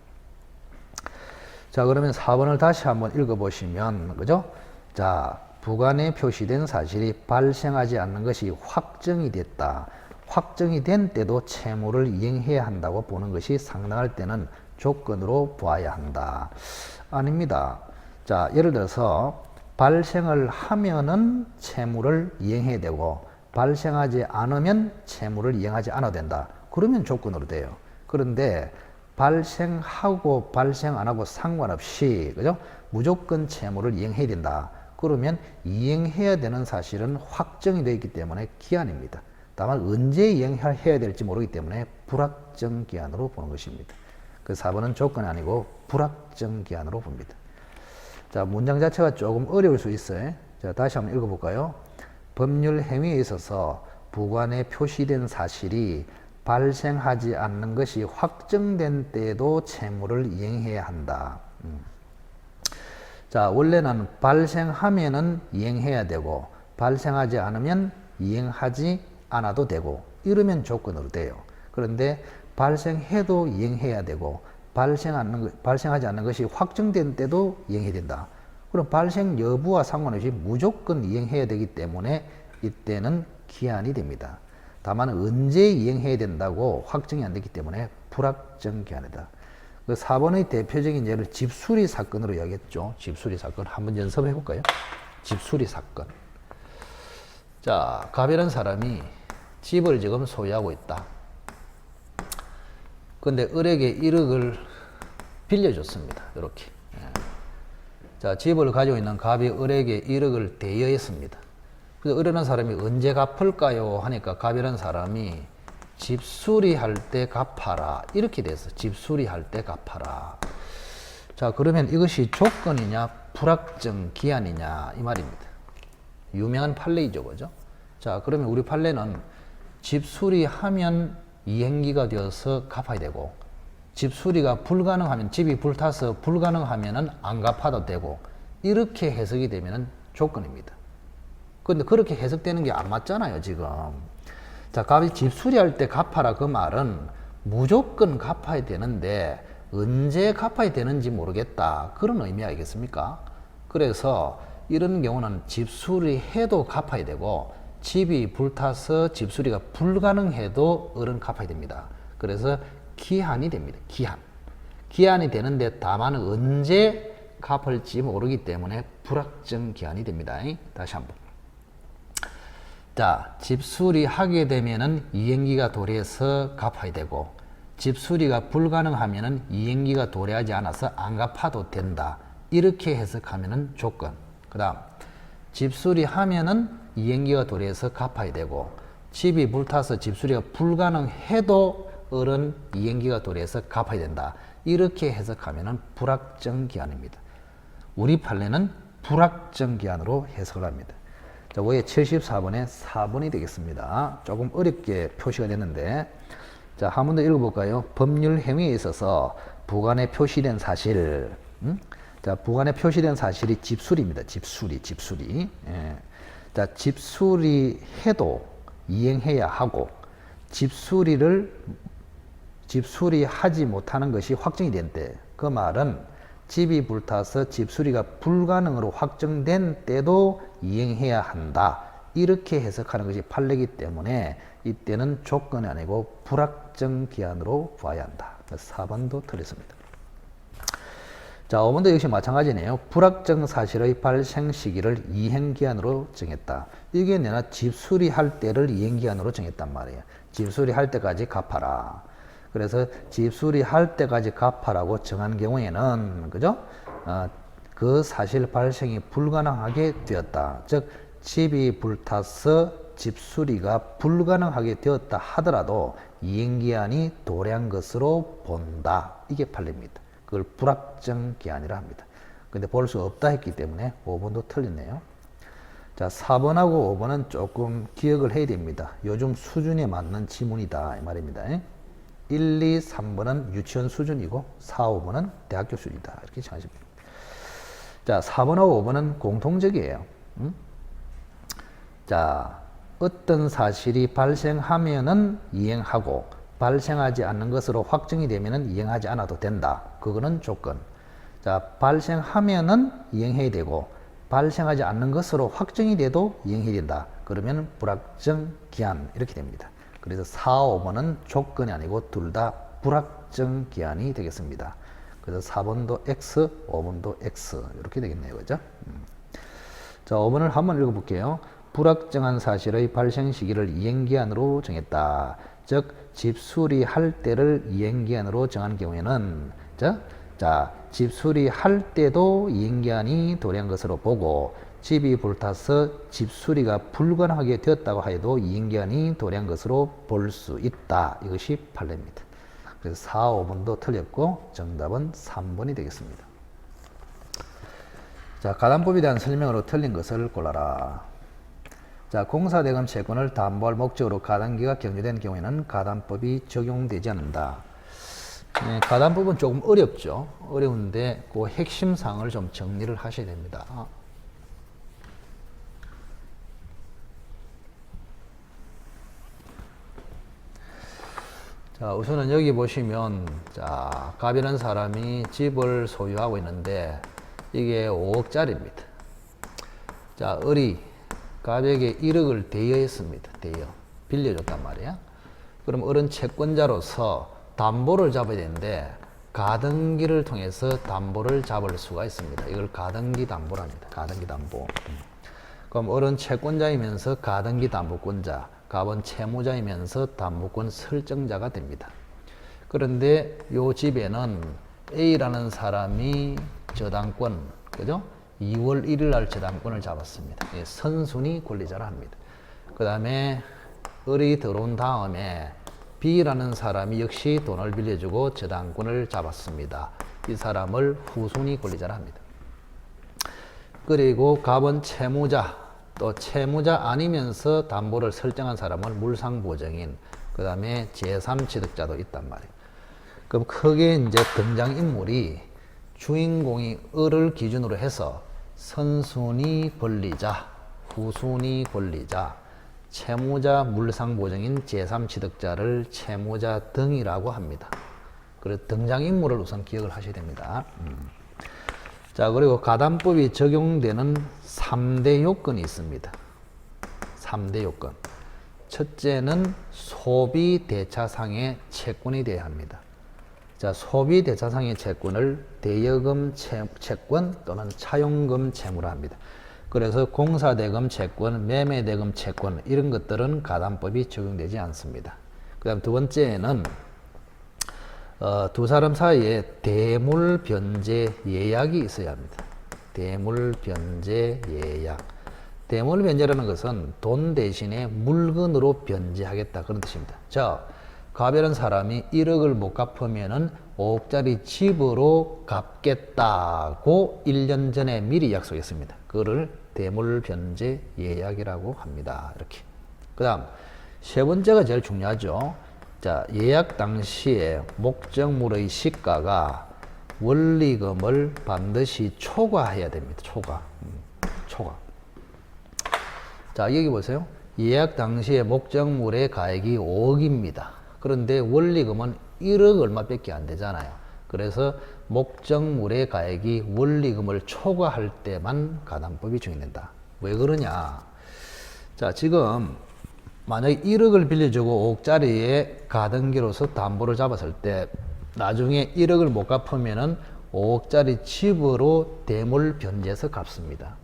자, 그러면 4번을 다시 한번 읽어보시면 그죠? 자, 부관에 표시된 사실이 발생하지 않는 것이 확정이 됐다. 확정이 된 때도 채무를 이행해야 한다고 보는 것이 상당할 때는 조건으로 보아야 한다. 아닙니다. 자, 예를 들어서 발생을 하면은 채무를 이행해야 되고 발생하지 않으면 채무를 이행하지 않아도 된다. 그러면 조건으로 돼요. 그런데 발생하고 발생 안 하고 상관없이 그죠? 무조건 채무를 이행해야 된다. 그러면 이행해야 되는 사실은 확정이 되어 있기 때문에 기한입니다. 다만 언제 이행해야 될지 모르기 때문에 불확정 기한으로 보는 것입니다. 그 4번은 조건이 아니고 불확정 기한으로 봅니다. 자, 문장 자체가 조금 어려울 수 있어요. 자, 다시 한번 읽어볼까요? 법률 행위에 있어서 부관에 표시된 사실이 발생하지 않는 것이 확정된 때에도 채무를 이행해야 한다. 자, 원래는 발생하면은 이행해야 되고 발생하지 않으면 이행하지 않아도 되고 이러면 조건으로 돼요. 그런데 발생해도 이행해야 되고 발생하지 않는 것이 확정된 때도 이행해야 된다. 그럼 발생 여부와 상관없이 무조건 이행해야 되기 때문에 이때는 기한이 됩니다. 다만 언제 이행해야 된다고 확정이 안 되기 때문에 불확정 기한이다. 그 4번의 대표적인 예를 집수리 사건으로 이야기했죠. 집수리 사건 한번 연습해 볼까요? 집수리 사건. 자, 갑이라는 사람이 집을 지금 소유하고 있다. 근데 을에게 1억을 빌려줬습니다. 이렇게. 자, 집을 가지고 있는 갑이 을에게 1억을 대여했습니다. 그래서 을이라는 사람이 언제 갚을까요? 하니까 갑이라는 사람이 집수리할 때 갚아라. 이렇게 돼서 집수리할 때 갚아라. 자, 그러면 이것이 조건이냐 불확정 기한이냐 이 말입니다. 유명한 판례이죠. 그죠? 자, 그러면 우리 판례는 집수리하면 이행기가 되어서 갚아야 되고 집수리가 불가능하면 집이 불타서 불가능하면은 안 갚아도 되고 이렇게 해석이 되면은 조건입니다. 근데 그렇게 해석되는 게 안 맞잖아요, 지금. 자, 갑이 집수리할 때 갚아라 그 말은 무조건 갚아야 되는데 언제 갚아야 되는지 모르겠다. 그런 의미 아니겠습니까? 그래서 이런 경우는 집수리해도 갚아야 되고 집이 불타서 집수리가 불가능해도 을은 갚아야 됩니다. 그래서 기한이 됩니다. 기한이 되는데 다만 언제 갚을지 모르기 때문에 불확정 기한이 됩니다. 다시 한번. 자, 집수리 하게 되면은 이행기가 도래해서 갚아야 되고 집수리가 불가능하면은 이행기가 도래하지 않아서 안 갚아도 된다. 이렇게 해석하면은 조건. 그다음 집수리 하면은 이행기가 도래해서 갚아야 되고 집이 불타서 집수리가 불가능해도 을은 이행기가 도래해서 갚아야 된다. 이렇게 해석하면은 불확정 기한입니다. 우리 판례는 불확정 기한으로 해석을 합니다. 자, 위에 74번에 4번이 되겠습니다. 조금 어렵게 표시가 됐는데, 자, 한 번 더 읽어볼까요? 법률 행위에 있어서 부관에 표시된 사실, 자, 부관에 표시된 사실이 집수리입니다. 집수리. 예. 자, 집수리해도 이행해야 하고, 집수리하지 못하는 것이 확정이 된 때, 그 말은 집이 불타서 집수리가 불가능으로 확정된 때도 이행해야 한다. 이렇게 해석하는 것이 판례이기 때문에 이때는 조건이 아니고 불확정 기한으로 봐야 한다. 4번도 틀렸습니다. 자, 5번도 역시 마찬가지네요. 불확정 사실의 발생 시기를 이행기한으로 정했다. 이게 내가 집수리할 때를 이행기한으로 정했단 말이에요. 집수리할 때까지 갚아라. 그래서 집수리할 때까지 갚아라고 정한 경우에는 그죠? 그 사실 발생이 불가능하게 되었다. 즉 집이 불타서 집수리가 불가능하게 되었다 하더라도 이행기한이 도래한 것으로 본다. 이게 판례입니다. 그걸 불확정 기한이라 합니다. 근데 볼 수 없다 했기 때문에 5번도 틀렸네요. 자, 4번하고 5번은 조금 기억을 해야 됩니다. 요즘 수준에 맞는 지문이다 이 말입니다. 1, 2, 3번은 유치원 수준이고 4, 5번은 대학교 수준이다. 이렇게 생각하시면 됩니다. 자, 4번하고 5번은 공통적이에요. 자, 어떤 사실이 발생하면은 이행하고 발생하지 않는 것으로 확정이 되면은 이행하지 않아도 된다. 그거는 조건. 자, 발생하면은 이행해야 되고 발생하지 않는 것으로 확정이 돼도 이행해야 된다. 그러면 불확정 기한 이렇게 됩니다. 그래서 4, 5번은 조건이 아니고 둘 다 불확정 기한이 되겠습니다. 그래서 4번도 X, 5번도 X 이렇게 되겠네요. 그죠? 자, 5번을 한번 읽어볼게요. 불확정한 사실의 발생 시기를 이행기한으로 정했다. 즉 집수리할 때를 이행기한으로 정한 경우에는 자, 집수리할 때도 이행기한이 도래한 것으로 보고 집이 불타서 집수리가 불가능하게 되었다고 해도 이행기한이 도래한 것으로 볼 수 있다. 이것이 판례입니다. 그래서 4, 5번도 틀렸고 정답은 3번이 되겠습니다. 자, 가담법에 대한 설명으로 틀린 것을 골라라. 자, 공사대금 채권을 담보할 목적으로 가담기가 경유된 경우에는 가담법이 적용되지 않는다. 네, 가담법은 조금 어렵죠. 어려운데 그 핵심 사항을 좀 정리를 하셔야 됩니다. 자, 우선은 여기 보시면 자, 갑이라는 사람이 집을 소유하고 있는데 이게 5억짜리입니다. 자, 을이 갑에게 1억을 대여했습니다. 대여. 빌려줬단 말이야. 그럼 을은 채권자로서 담보를 잡아야 되는데 가등기를 통해서 담보를 잡을 수가 있습니다. 이걸 가등기 담보랍니다. 가등기 담보. 그럼 을은 채권자이면서 가등기 담보권자, 갑은 채무자이면서 담보권 설정자가 됩니다. 그런데 요 집에는 A라는 사람이 저당권, 그죠? 2월 1일 날 저당권을 잡았습니다. 예, 선순위 권리자라 합니다. 그 다음에 을이 들어온 다음에 B라는 사람이 역시 돈을 빌려주고 저당권을 잡았습니다. 이 사람을 후순위 권리자라 합니다. 그리고 갑은 채무자, 또 채무자 아니면서 담보를 설정한 사람을 물상보증인, 그 다음에 제3취득자도 있단 말이에요. 그럼 크게 이제 등장인물이 주인공이 을을 기준으로 해서 선순위 권리자, 후순위 권리자, 채무자, 물상보증인, 제3취득자를 채무자 등이라고 합니다. 그래서 등장인물을 우선 기억을 하셔야 됩니다. 자, 그리고 가담법이 적용되는 3대 요건이 있습니다. 3대 요건. 첫째는 소비 대차상의 채권이 돼야 합니다. 자, 소비 대차상의 채권을 대여금 채권 또는 차용금 채무라 합니다. 그래서 공사대금 채권, 매매대금 채권 이런 것들은 가담법이 적용되지 않습니다. 그 다음 두 번째는 두 사람 사이에 대물변제 예약이 있어야 합니다. 대물변제 예약. 대물변제라는 것은 돈 대신에 물건으로 변제하겠다 그런 뜻입니다. 자, 갑이라는 사람이 1억을 못 갚으면은 5억짜리 집으로 갚겠다고 1년 전에 미리 약속했습니다. 그거를 대물변제 예약이라고 합니다. 이렇게. 그 다음 세 번째가 제일 중요하죠. 자, 예약 당시에 목적물의 시가가 원리금을 반드시 초과해야 됩니다. 초과. 자, 여기 보세요. 예약 당시에 목적물의 가액이 5억입니다. 그런데 원리금은 1억 얼마밖에 안 되잖아요. 그래서 목적물의 가액이 원리금을 초과할 때만 가담법이 적용된다. 왜 그러냐? 자, 지금 만약에 1억을 빌려주고 5억짜리에 가등기로서 담보를 잡았을 때 나중에 1억을 못 갚으면은 5억짜리 집으로 대물 변제해서 갚습니다.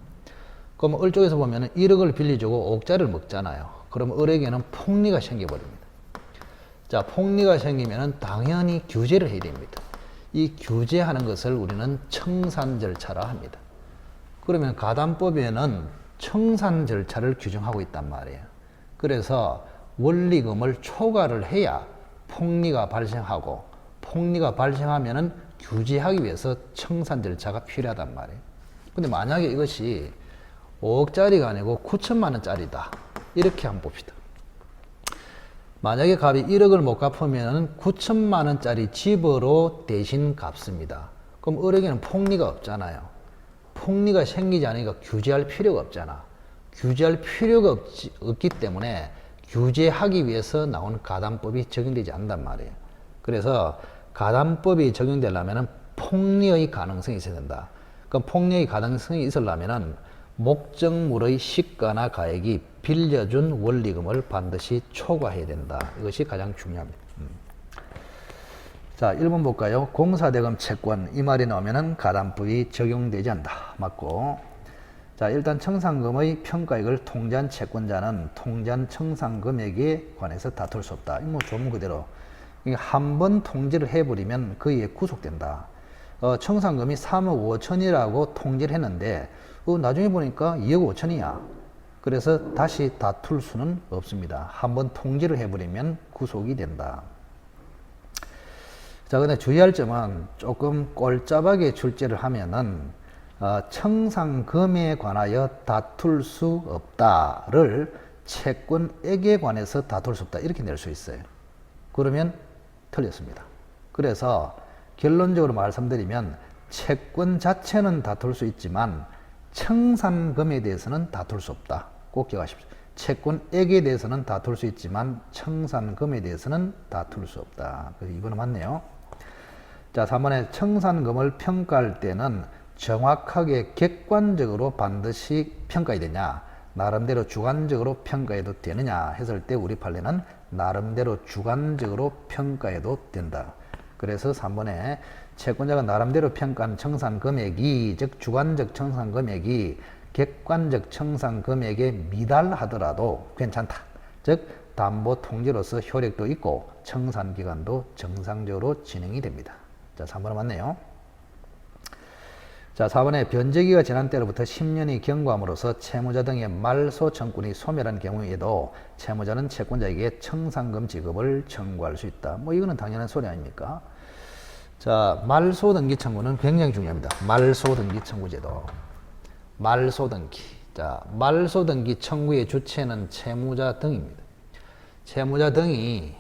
그럼 을 쪽에서 보면은 1억을 빌려주고 5억짜리를 먹잖아요. 그럼 을에게는 폭리가 생겨버립니다. 자, 폭리가 생기면은 당연히 규제를 해야 됩니다. 이 규제하는 것을 우리는 청산 절차라 합니다. 그러면 가담법에는 청산 절차를 규정하고 있단 말이에요. 그래서 원리금을 초과를 해야 폭리가 발생하고, 폭리가 발생하면은 규제하기 위해서 청산 절차가 필요하단 말이에요. 근데 만약에 이것이 5억짜리가 아니고 9천만 원짜리다. 이렇게 한번 봅시다. 만약에 갑이 1억을 못 갚으면 9천만 원짜리 집으로 대신 갚습니다. 그럼 을에게는 폭리가 없잖아요. 폭리가 생기지 않으니까 규제할 필요가 없잖아. 규제할 필요가 없기 때문에 규제하기 위해서 나온 가담법이 적용되지 않는단 말이에요. 그래서 가담법이 적용되려면 폭리의 가능성이 있어야 된다. 그럼 폭리의 가능성이 있으려면 목적물의 시가나 가액이 빌려준 원리금을 반드시 초과해야 된다. 이것이 가장 중요합니다. 자, 1번 볼까요? 공사대금 채권 이 말이 나오면은 가담법이 적용되지 않는다. 맞고. 자, 일단 청산금의 평가액을 통지한 채권자는 통지한 청산금액에 관해서 다툴 수 없다. 뭐 조문 그대로 한 번 통지를 해버리면 그에 구속된다. 청산금이 3억 5천이라고 통지를 했는데 나중에 보니까 2억 5천이야. 그래서 다시 다툴 수는 없습니다. 한 번 통지를 해버리면 구속이 된다. 자, 근데 주의할 점은 조금 꼴짜박에 출제를 하면은 청산금에 관하여 다툴 수 없다를 채권액에 관해서 다툴 수 없다 이렇게 낼 수 있어요. 그러면 틀렸습니다. 그래서 결론적으로 말씀드리면 채권 자체는 다툴 수 있지만 청산금에 대해서는 다툴 수 없다. 꼭 기억하십시오. 채권액에 대해서는 다툴 수 있지만 청산금에 대해서는 다툴 수 없다. 그래서 이거는 맞네요. 자, 3번에 청산금을 평가할 때는 정확하게 객관적으로 반드시 평가해야 되냐, 나름대로 주관적으로 평가해도 되느냐 했을 때 우리 판례는 나름대로 주관적으로 평가해도 된다. 그래서 3번에 채권자가 나름대로 평가한 청산금액이, 즉 주관적 청산금액이 객관적 청산금액에 미달하더라도 괜찮다. 즉 담보 통지로서 효력도 있고 청산기간도 정상적으로 진행이 됩니다. 자, 3번은 맞네요. 자, 4번에 변제기가 지난 때로부터 10년이 경과함으로써 채무자 등의 말소 청구권이 소멸한 경우에도 채무자는 채권자에게 청산금 지급을 청구할 수 있다. 뭐 이거는 당연한 소리 아닙니까? 자, 말소 등기 청구는 굉장히 중요합니다. 말소 등기 청구 제도. 말소 등기. 자, 말소 등기 청구의 주체는 채무자 등입니다. 채무자 등이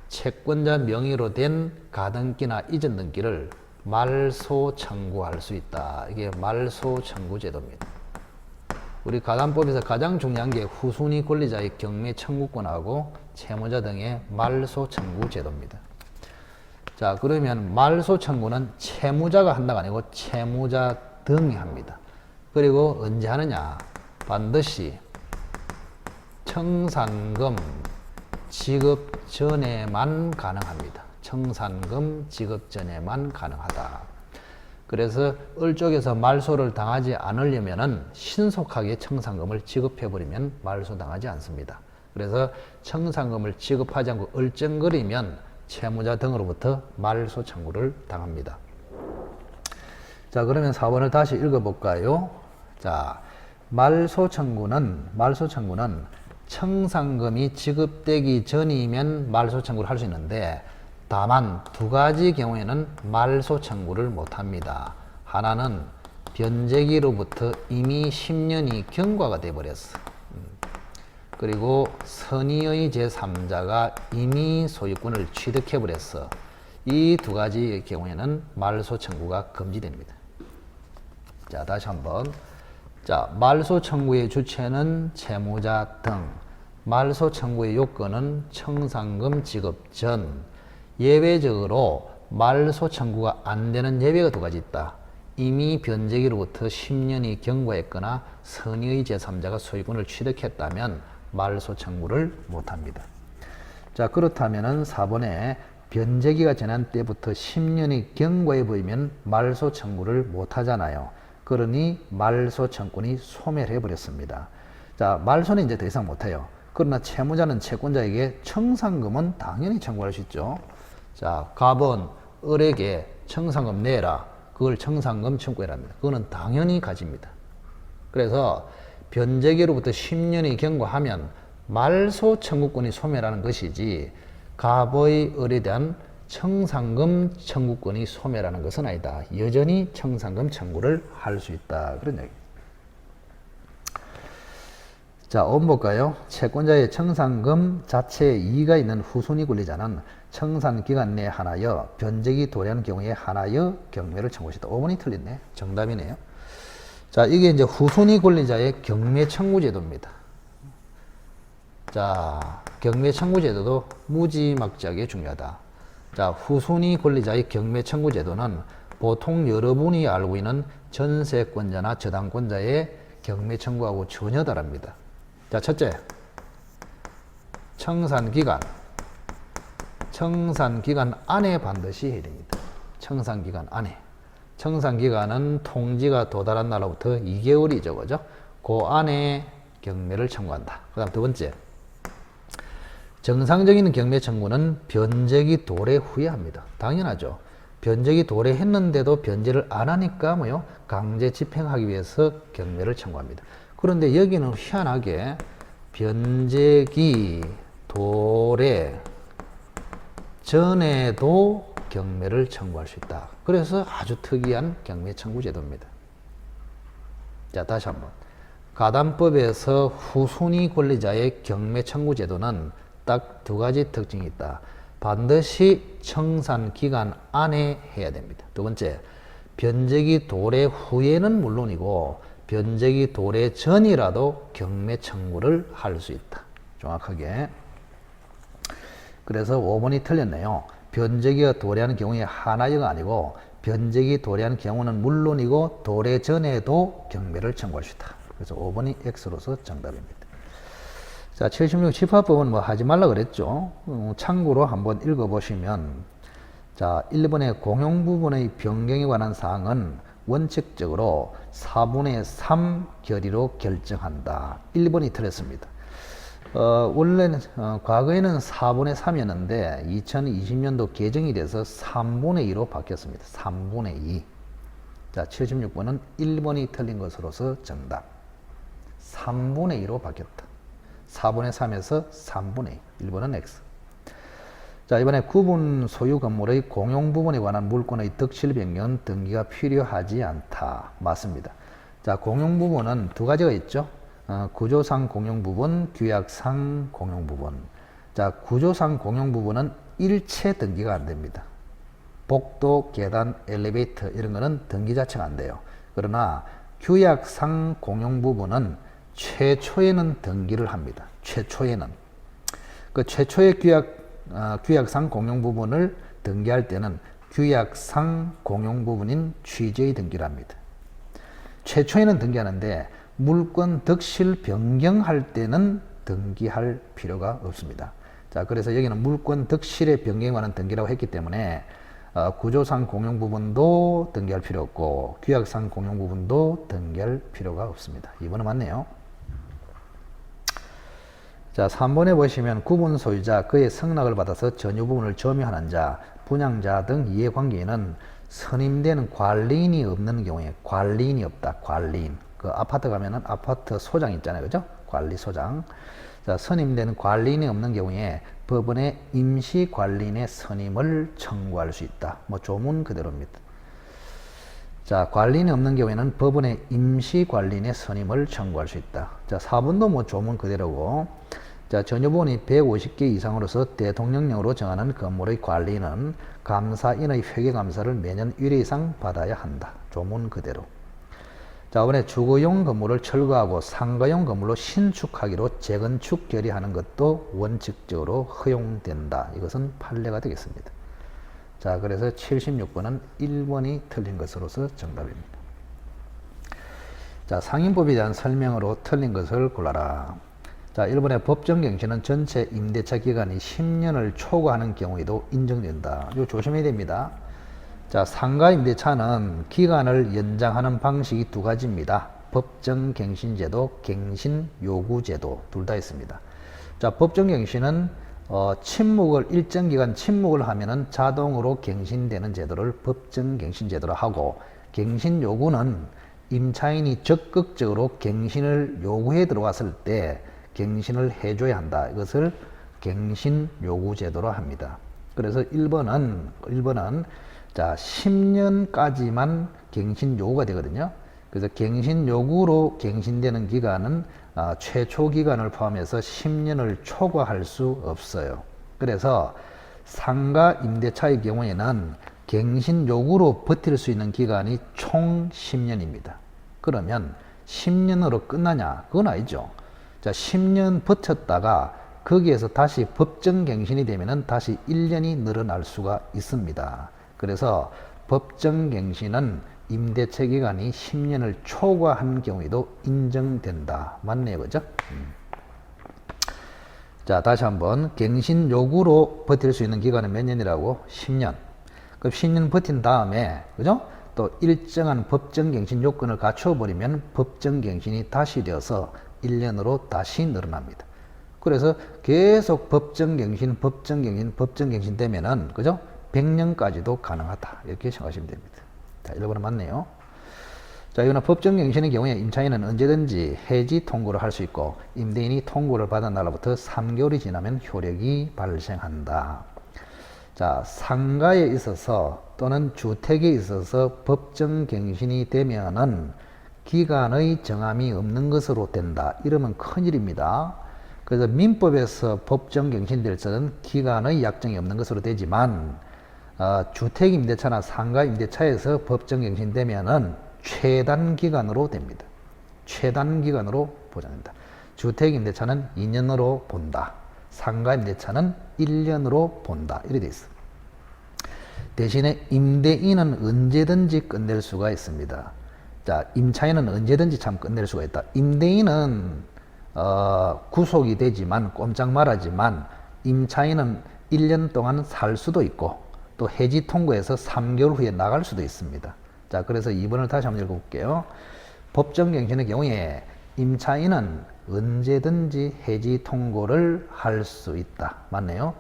채권자 명의로 된 가등기나 이전 등기를 말소 청구할 수 있다. 이게 말소 청구 제도입니다. 우리 가담법에서 가장 중요한 게 후순위 권리자의 경매 청구권하고 채무자 등의 말소 청구 제도입니다. 자, 그러면 말소 청구는 채무자가 한다가 아니고 채무자 등이 합니다. 그리고 언제 하느냐? 반드시 청산금 지급 전에만 가능합니다. 청산금 지급 전에만 가능하다. 그래서 을쪽에서 말소를 당하지 않으려면은 신속하게 청산금을 지급해버리면 말소 당하지 않습니다. 그래서 청산금을 지급하지 않고 얼쩡거리면 채무자 등으로부터 말소 청구를 당합니다. 자, 그러면 4번을 다시 읽어볼까요? 자, 말소 청구는 청산금이 지급되기 전이면 말소 청구를 할 수 있는데 다만 두 가지 경우에는 말소 청구를 못합니다. 하나는 변제기로부터 이미 10년이 경과가 돼버렸어. 그리고 선의의 제3자가 이미 소유권을 취득해버렸어. 이 두 가지 경우에는 말소 청구가 금지됩니다. 자, 다시 한번. 자, 말소 청구의 주체는 채무자 등. 말소 청구의 요건은 청산금 지급 전. 예외적으로 말소 청구가 안 되는 예외가 두 가지 있다. 이미 변제기로부터 10년이 경과했거나 선의의 제3자가 소유권을 취득했다면 말소 청구를 못합니다. 자, 그렇다면은 4번에 변제기가 지난 때부터 10년이 경과해 보이면 말소 청구를 못하잖아요. 그러니 말소 청구권이 소멸해 버렸습니다. 자, 말소는 이제 더 이상 못해요. 그러나 채무자는 채권자에게 청산금은 당연히 청구할 수 있죠. 자, 갑은 을에게 청산금 내라. 그걸 청산금 청구해랍니다. 그거는 당연히 가집니다. 그래서 변제기로부터 10년이 경과하면 말소 청구권이 소멸하는 것이지 갑의 을에 대한 청산금 청구권이 소멸하는 것은 아니다. 여전히 청산금 청구를 할 수 있다. 그런 얘기. 자, 5번 볼까요? 채권자의 청산금 자체에 이의가 있는 후순위 권리자는 청산기간 내에 하나여 변제기 도래하는 경우에 하나여 경매를 청구할 수 있다. 5번이 틀렸네. 정답이네요. 자, 이게 이제 후순위 권리자의 경매 청구 제도입니다. 자, 경매 청구 제도도 무지막지하게 중요하다. 자, 후순위 권리자의 경매 청구 제도는 보통 여러분이 알고 있는 전세권자나 저당권자의 경매 청구하고 전혀 다릅니다. 자, 첫째, 청산기간 안에 반드시 해야 됩니다. 청산기간 안에. 청산기간은 통지가 도달한 날로부터 2개월이죠. 그죠? 그 안에 경매를 청구한다. 그 다음 두 번째, 정상적인 경매 청구는 변제기 도래 후에 합니다. 당연하죠. 변제기 도래했는데도 변제를 안 하니까 뭐요? 강제 집행하기 위해서 경매를 청구합니다. 그런데 여기는 희한하게 변제기 도래 전에도 경매를 청구할 수 있다. 그래서 아주 특이한 경매 청구 제도입니다. 자, 다시 한번. 가담법에서 후순위 권리자의 경매 청구 제도는 딱 두 가지 특징이 있다. 반드시 청산 기간 안에 해야 됩니다. 두 번째, 변제기 도래 후에는 물론이고 변제기 도래 전이라도 경매 청구를 할 수 있다. 정확하게. 그래서 5번이 틀렸네요. 변제기가 도래하는 경우에 하나여가 아니고 변제기 도래하는 경우는 물론이고 도래 전에도 경매를 청구할 수 있다. 그래서 5번이 X로서 정답입니다. 자, 76 집합법은 뭐 하지 말라 그랬죠. 참고로 한번 읽어보시면, 자, 1번의 공용 부분의 변경에 관한 사항은 원칙적으로 4분의 3 결의로 결정한다. 1번이 틀렸습니다. 원래는 과거에는 4분의 3이었는데 2020년도 개정이 돼서 3분의 2로 바뀌었습니다. 3분의 2. 자, 76번은 1번이 틀린 것으로서 정답. 3분의 2로 바뀌었다. 4분의 3에서 3분의 2. 1번은 X. 자, 이번에 구분 소유 건물의 공용 부분에 관한 물권의 득실 변경은 등기가 필요하지 않다. 맞습니다. 자, 공용 부분은 두 가지가 있죠. 구조상 공용 부분, 규약상 공용 부분. 자, 구조상 공용 부분은 일체 등기가 안 됩니다. 복도, 계단, 엘리베이터 이런 거는 등기 자체가 안 돼요. 그러나 규약상 공용 부분은 최초에는 등기를 합니다. 최초에는. 그 최초의 규약상 공용 부분을 등기할 때는 규약상 공용 부분인 취지의 등기를 합니다. 최초에는 등기하는데 물권 득실 변경할 때는 등기할 필요가 없습니다. 자, 그래서 여기는 물권 득실의 변경에 관한 등기라고 했기 때문에 구조상 공용 부분도 등기할 필요 없고 규약상 공용 부분도 등기할 필요가 없습니다. 2번은 맞네요. 자, 3번에 보시면 구분 소유자, 그의 승낙을 받아서 전유 부분을 점유하는 자, 분양자 등 이해관계인은 선임되는 관리인이 없는 경우에, 관리인이 없다. 관리인. 그 아파트 가면은 아파트 소장 있잖아요. 그죠? 관리소장. 자, 선임되는 관리인이 없는 경우에 법원의 임시관리인의 선임을 청구할 수 있다. 뭐 조문 그대로입니다. 자, 관리인이 없는 경우에는 법원의 임시관리인의 선임을 청구할 수 있다. 자, 4번도 뭐 조문 그대로고, 자, 전유부분이 150개 이상으로서 대통령령으로 정하는 건물의 관리인은 감사인의 회계감사를 매년 1회 이상 받아야 한다. 조문 그대로. 자, 이번에 주거용 건물을 철거하고 상가용 건물로 신축하기로 재건축 결의하는 것도 원칙적으로 허용된다. 이것은 판례가 되겠습니다. 자, 그래서 76번은 1번이 틀린 것으로서 정답입니다. 자, 상임법에 대한 설명으로 틀린 것을 골라라. 자, 1번의 법정갱신은 전체 임대차 기간이 10년을 초과하는 경우에도 인정된다. 이거 조심해야 됩니다. 자, 상가 임대차는 기간을 연장하는 방식이 두 가지입니다. 법정갱신제도, 갱신요구제도 둘 다 있습니다. 자, 법정갱신은 침묵을 일정 기간 침묵을 하면은 자동으로 갱신되는 제도를 법정갱신제도로 하고, 갱신요구는 임차인이 적극적으로 갱신을 요구해 들어왔을 때 갱신을 해줘야 한다. 이것을 갱신요구제도로 합니다. 그래서 1번은 자, 10년까지만 갱신요구가 되거든요. 그래서 갱신요구로 갱신되는 기간은 최초 기간을 포함해서 10년을 초과할 수 없어요. 그래서 상가 임대차의 경우에는 갱신요구로 버틸 수 있는 기간이 총 10년입니다. 그러면 10년으로 끝나냐? 그건 아니죠. 자, 10년 버텼다가 거기에서 다시 법정갱신이 되면은 다시 1년이 늘어날 수가 있습니다. 그래서 법정갱신은 임대차 기간이 10년을 초과한 경우에도 인정된다. 맞네요. 그죠? 자, 다시 한번. 갱신 요구로 버틸 수 있는 기간은 몇 년이라고? 10년. 그럼 10년 버틴 다음에, 그죠? 또 일정한 법정 갱신 요건을 갖춰버리면 법정 갱신이 다시 되어서 1년으로 다시 늘어납니다. 그래서 계속 법정 갱신 되면은, 그죠? 100년까지도 가능하다. 이렇게 생각하시면 됩니다. 자, 1번은 맞네요. 자, 이거는 법정 갱신의 경우에 임차인은 언제든지 해지 통고를 할 수 있고 임대인이 통고를 받은 날로부터 3개월이 지나면 효력이 발생한다. 자, 상가에 있어서 또는 주택에 있어서 법정 갱신이 되면은 기간의 정함이 없는 것으로 된다. 이러면 큰일입니다. 그래서 민법에서 법정 갱신될 때는 기간의 약정이 없는 것으로 되지만 주택 임대차나 상가 임대차에서 법정 갱신되면은 최단 기간으로 됩니다. 최단 기간으로 보장된다. 주택 임대차는 2년으로 본다. 상가 임대차는 1년으로 본다. 이렇게 돼 있어. 대신에 임대인은 언제든지 끝낼 수가 있습니다. 자, 임차인은 언제든지 참 끝낼 수가 있다. 임대인은 구속이 되지만 꼼짝 말하지만 임차인은 1년 동안 살 수도 있고 또 해지 통고해서 3개월 후에 나갈 수도 있습니다. 자, 그래서 2번을 다시 한번 읽어볼게요. 법정 갱신의 경우에 임차인은 언제든지 해지 통고를 할 수 있다. 맞네요.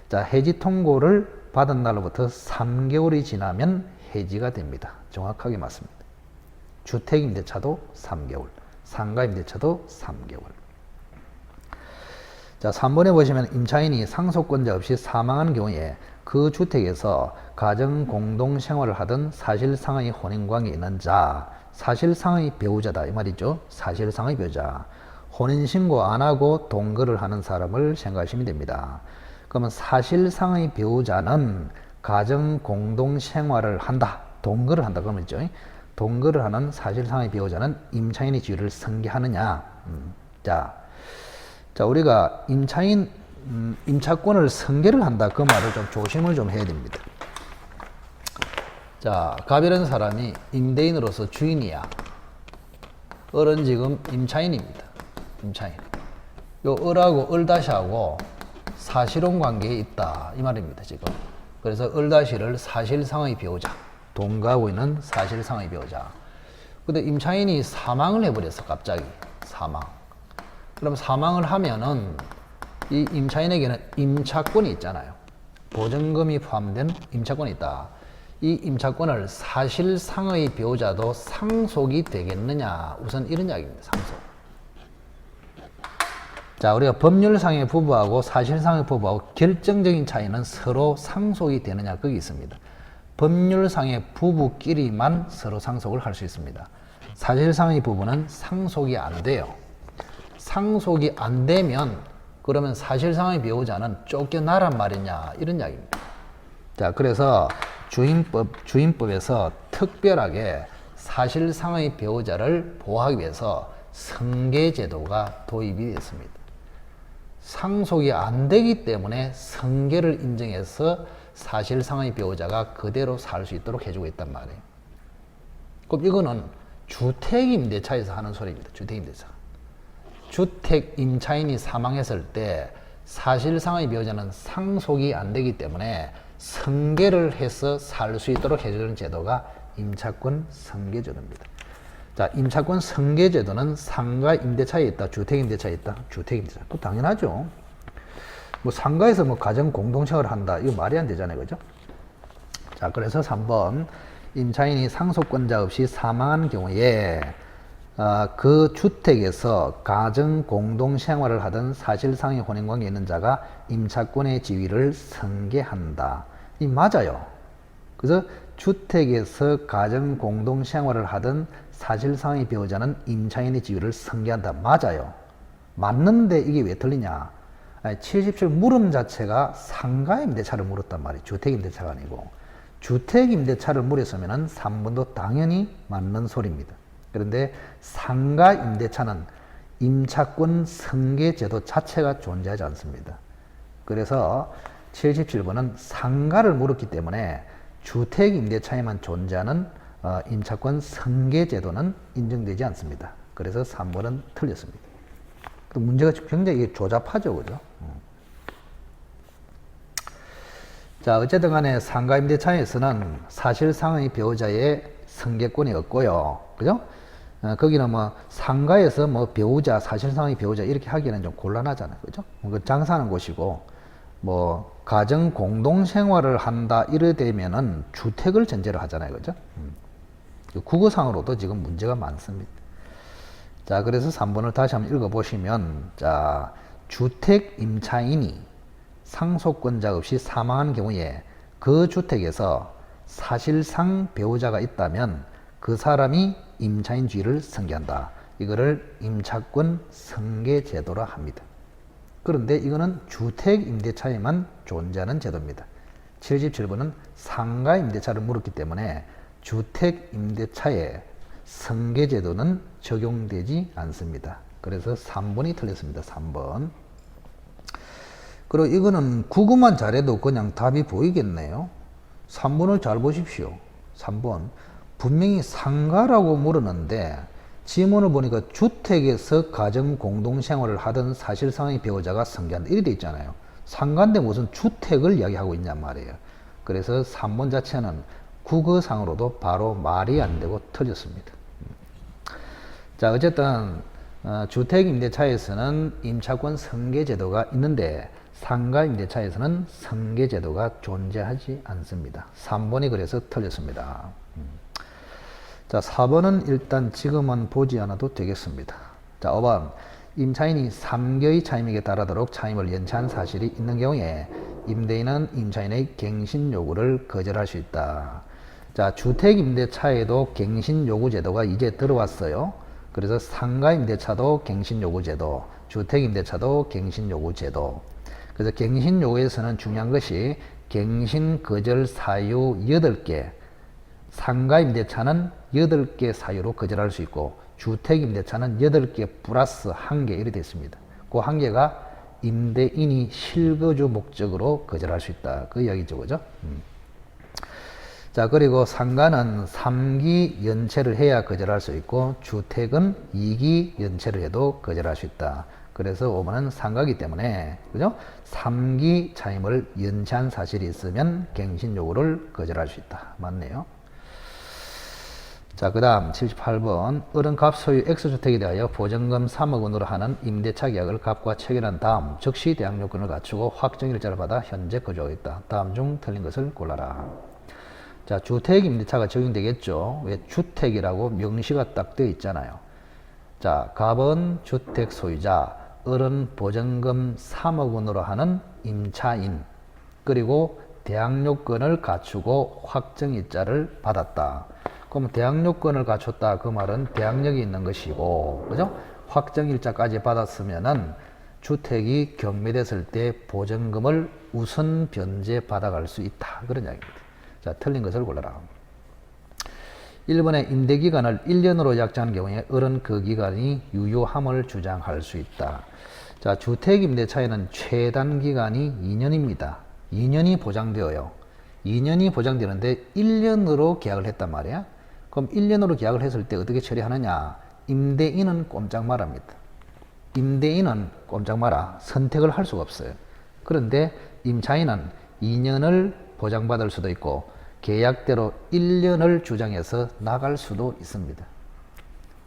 자, 해지 통고를 받은 날로부터 3개월이 지나면 해지가 됩니다. 정확하게 맞습니다. 주택 임대차도 3개월, 상가 임대차도 3개월. 자, 3번에 보시면 임차인이 상속권자 없이 사망한 경우에 그 주택에서 가정 공동 생활을 하던 사실상의 혼인관계에 있는 자, 사실상의 배우자다 이 말이죠. 사실상의 배우자. 혼인신고 안 하고 동거를 하는 사람을 생각하시면 됩니다. 그러면 사실상의 배우자는 가정 공동 생활을 한다. 동거를 한다 그러면 있죠. 동거를 하는 사실상의 배우자는 임차인의 지위를 승계하느냐. 자, 우리가 임차권을 승계를 한다. 그 말을 좀 조심을 좀 해야 됩니다. 자, 갑이라는 사람이 임대인으로서 주인이야. 을은 지금 임차인입니다. 임차인. 요 을하고 을다시하고 사실혼 관계에 있다. 이 말입니다, 지금. 그래서 을다시를 사실상의 배우자. 동거하고 있는 사실상의 배우자. 근데 임차인이 사망을 해버렸어, 갑자기. 사망. 그럼 사망을 하면은 이 임차인에게는 임차권이 있잖아요. 보증금이 포함된 임차권이 있다. 이 임차권을 사실상의 배우자도 상속이 되겠느냐. 우선 이런 이야기입니다. 상속. 자, 우리가 법률상의 부부하고 사실상의 부부하고 결정적인 차이는 서로 상속이 되느냐. 거기 있습니다. 법률상의 부부끼리만 서로 상속을 할 수 있습니다. 사실상의 부부는 상속이 안 돼요. 상속이 안 되면 그러면 사실상의 배우자는 쫓겨나란 말이냐 이런 이야기입니다. 자, 그래서 주임법에서 특별하게 사실상의 배우자를 보호하기 위해서 승계제도가 도입이 됐습니다. 상속이 안 되기 때문에 승계를 인정해서 사실상의 배우자가 그대로 살 수 있도록 해주고 있단 말이에요. 그럼 이거는 주택임대차에서 하는 소리입니다. 주택임대차. 주택 임차인이 사망했을 때 사실상의 배우자는 상속이 안 되기 때문에 승계를 해서 살 수 있도록 해주는 제도가 임차권 승계제도입니다. 자, 임차권 승계제도는 상가 임대차에 있다, 주택 임대차에 있다, 주택 임대차. 또 당연하죠. 뭐 상가에서 뭐 가정 공동생활을 한다, 이거 말이 안 되잖아요, 그죠? 자, 그래서 3번 임차인이 상속권자 없이 사망한 경우에 그 주택에서 가정 공동 생활을 하던 사실상의 혼인관계에 있는 자가 임차권의 지위를 승계한다. 이 맞아요. 그래서 주택에서 가정 공동 생활을 하던 사실상의 배우자는 임차인의 지위를 승계한다. 맞아요. 맞는데 이게 왜 틀리냐? 77 물음 자체가 상가 임대차를 물었단 말이에요. 주택 임대차가 아니고. 주택 임대차를 물었으면 3번도 당연히 맞는 소리입니다. 그런데 상가 임대차는 임차권 승계 제도 자체가 존재하지 않습니다. 그래서 77번은 상가를 물었기 때문에 주택 임대차에만 존재하는 임차권 승계 제도는 인정되지 않습니다. 그래서 3번은 틀렸습니다. 또 문제가 굉장히 조잡하죠, 그죠? 자, 어쨌든 간에 상가 임대차에서는 사실상의 배우자의 승계권이 없고요. 그죠? 거기는 뭐 상가에서 뭐 배우자, 사실상의 배우자 이렇게 하기에는 좀 곤란하잖아요. 그죠? 그 장사하는 곳이고 뭐 가정 공동 생활을 한다 이래 되면은 주택을 전제로 하잖아요. 그죠? 국어상으로도 지금 문제가 많습니다. 자, 그래서 3번을 다시 한번 읽어 보시면, 자, 주택 임차인이 상속권자 없이 사망한 경우에 그 주택에서 사실상 배우자가 있다면 그 사람이 임차인주의를 승계한다. 이거를 임차권 승계 제도라 합니다. 그런데 이거는 주택 임대차에만 존재하는 제도입니다. 77번은 상가 임대차를 물었기 때문에 주택 임대차에 승계 제도는 적용되지 않습니다. 그래서 3번이 틀렸습니다. 3번. 그리고 이거는 국어만 잘해도 그냥 답이 보이겠네요. 3번을 잘 보십시오. 3번. 분명히 상가라고 물었는데 지문을 보니까 주택에서 가정 공동생활을 하던 사실상의 배우자가 승계한다. 이렇게 돼 있잖아요. 상가인데 무슨 주택을 이야기하고 있냔 말이에요. 그래서 3번 자체는 국어상으로도 바로 말이 안 되고 틀렸습니다. 자, 어쨌든 주택 임대차에서는 임차권 승계 제도가 있는데 상가 임대차에서는 승계 제도가 존재하지 않습니다. 3번이 그래서 틀렸습니다. 자, 4번은 일단 지금은 보지 않아도 되겠습니다. 자, 5번. 임차인이 3개의 차임에게 달하도록 차임을 연체한 사실이 있는 경우에 임대인은 임차인의 갱신 요구를 거절할 수 있다. 자, 주택 임대차에도 갱신 요구 제도가 이제 들어왔어요. 그래서 상가 임대차도 갱신 요구 제도, 주택 임대차도 갱신 요구 제도. 그래서 갱신 요구에서는 중요한 것이 갱신 거절 사유 8개, 상가 임대차는 8개 사유로 거절할 수 있고 주택 임대차는 8개 플러스 1개 이렇게 되어 있습니다. 그 1개가 임대인이 실거주 목적으로 거절할 수 있다. 그 이야기죠. 그죠? 자, 그리고 상가는 3기 연체를 해야 거절할 수 있고 주택은 2기 연체를 해도 거절할 수 있다. 그래서 5번은 상가이기 때문에 그죠? 3기 차임을 연체한 사실이 있으면 갱신 요구를 거절할 수 있다. 맞네요. 자, 그 다음 78번. 어른갑 소유 X주택에 대하여 보증금 3억 원으로 하는 임대차 계약을 갑과 체결한 다음 즉시 대항 요건을 갖추고 확정일자를 받아 현재 거주하고 있다. 다음 중 틀린 것을 골라라. 자, 주택 임대차가 적용되겠죠. 왜? 주택이라고 명시가 딱 되어 있잖아요. 자, 갑은 주택 소유자, 을은 보증금 3억 원으로 하는 임차인, 그리고 대항 요건을 갖추고 확정일자를 받았다. 그럼 대항 요건을 갖췄다. 그 말은 대항력이 있는 것이고, 그죠? 확정일자까지 받았으면은 주택이 경매됐을 때 보증금을 우선 변제 받아갈 수 있다. 그런 이야기입니다. 자, 틀린 것을 골라라. 1번에 임대기간을 1년으로 약정한 경우에 을은 그 기간이 유효함을 주장할 수 있다. 자, 주택임대차에는 최단기간이 2년입니다. 2년이 보장되어요. 2년이 보장되는데 1년으로 계약을 했단 말이야. 그럼 1년으로 계약을 했을 때 어떻게 처리하느냐? 임대인은 꼼짝 말합니다. 임대인은 꼼짝 마라. 선택을 할 수가 없어요. 그런데 임차인은 2년을 보장받을 수도 있고 계약대로 1년을 주장해서 나갈 수도 있습니다.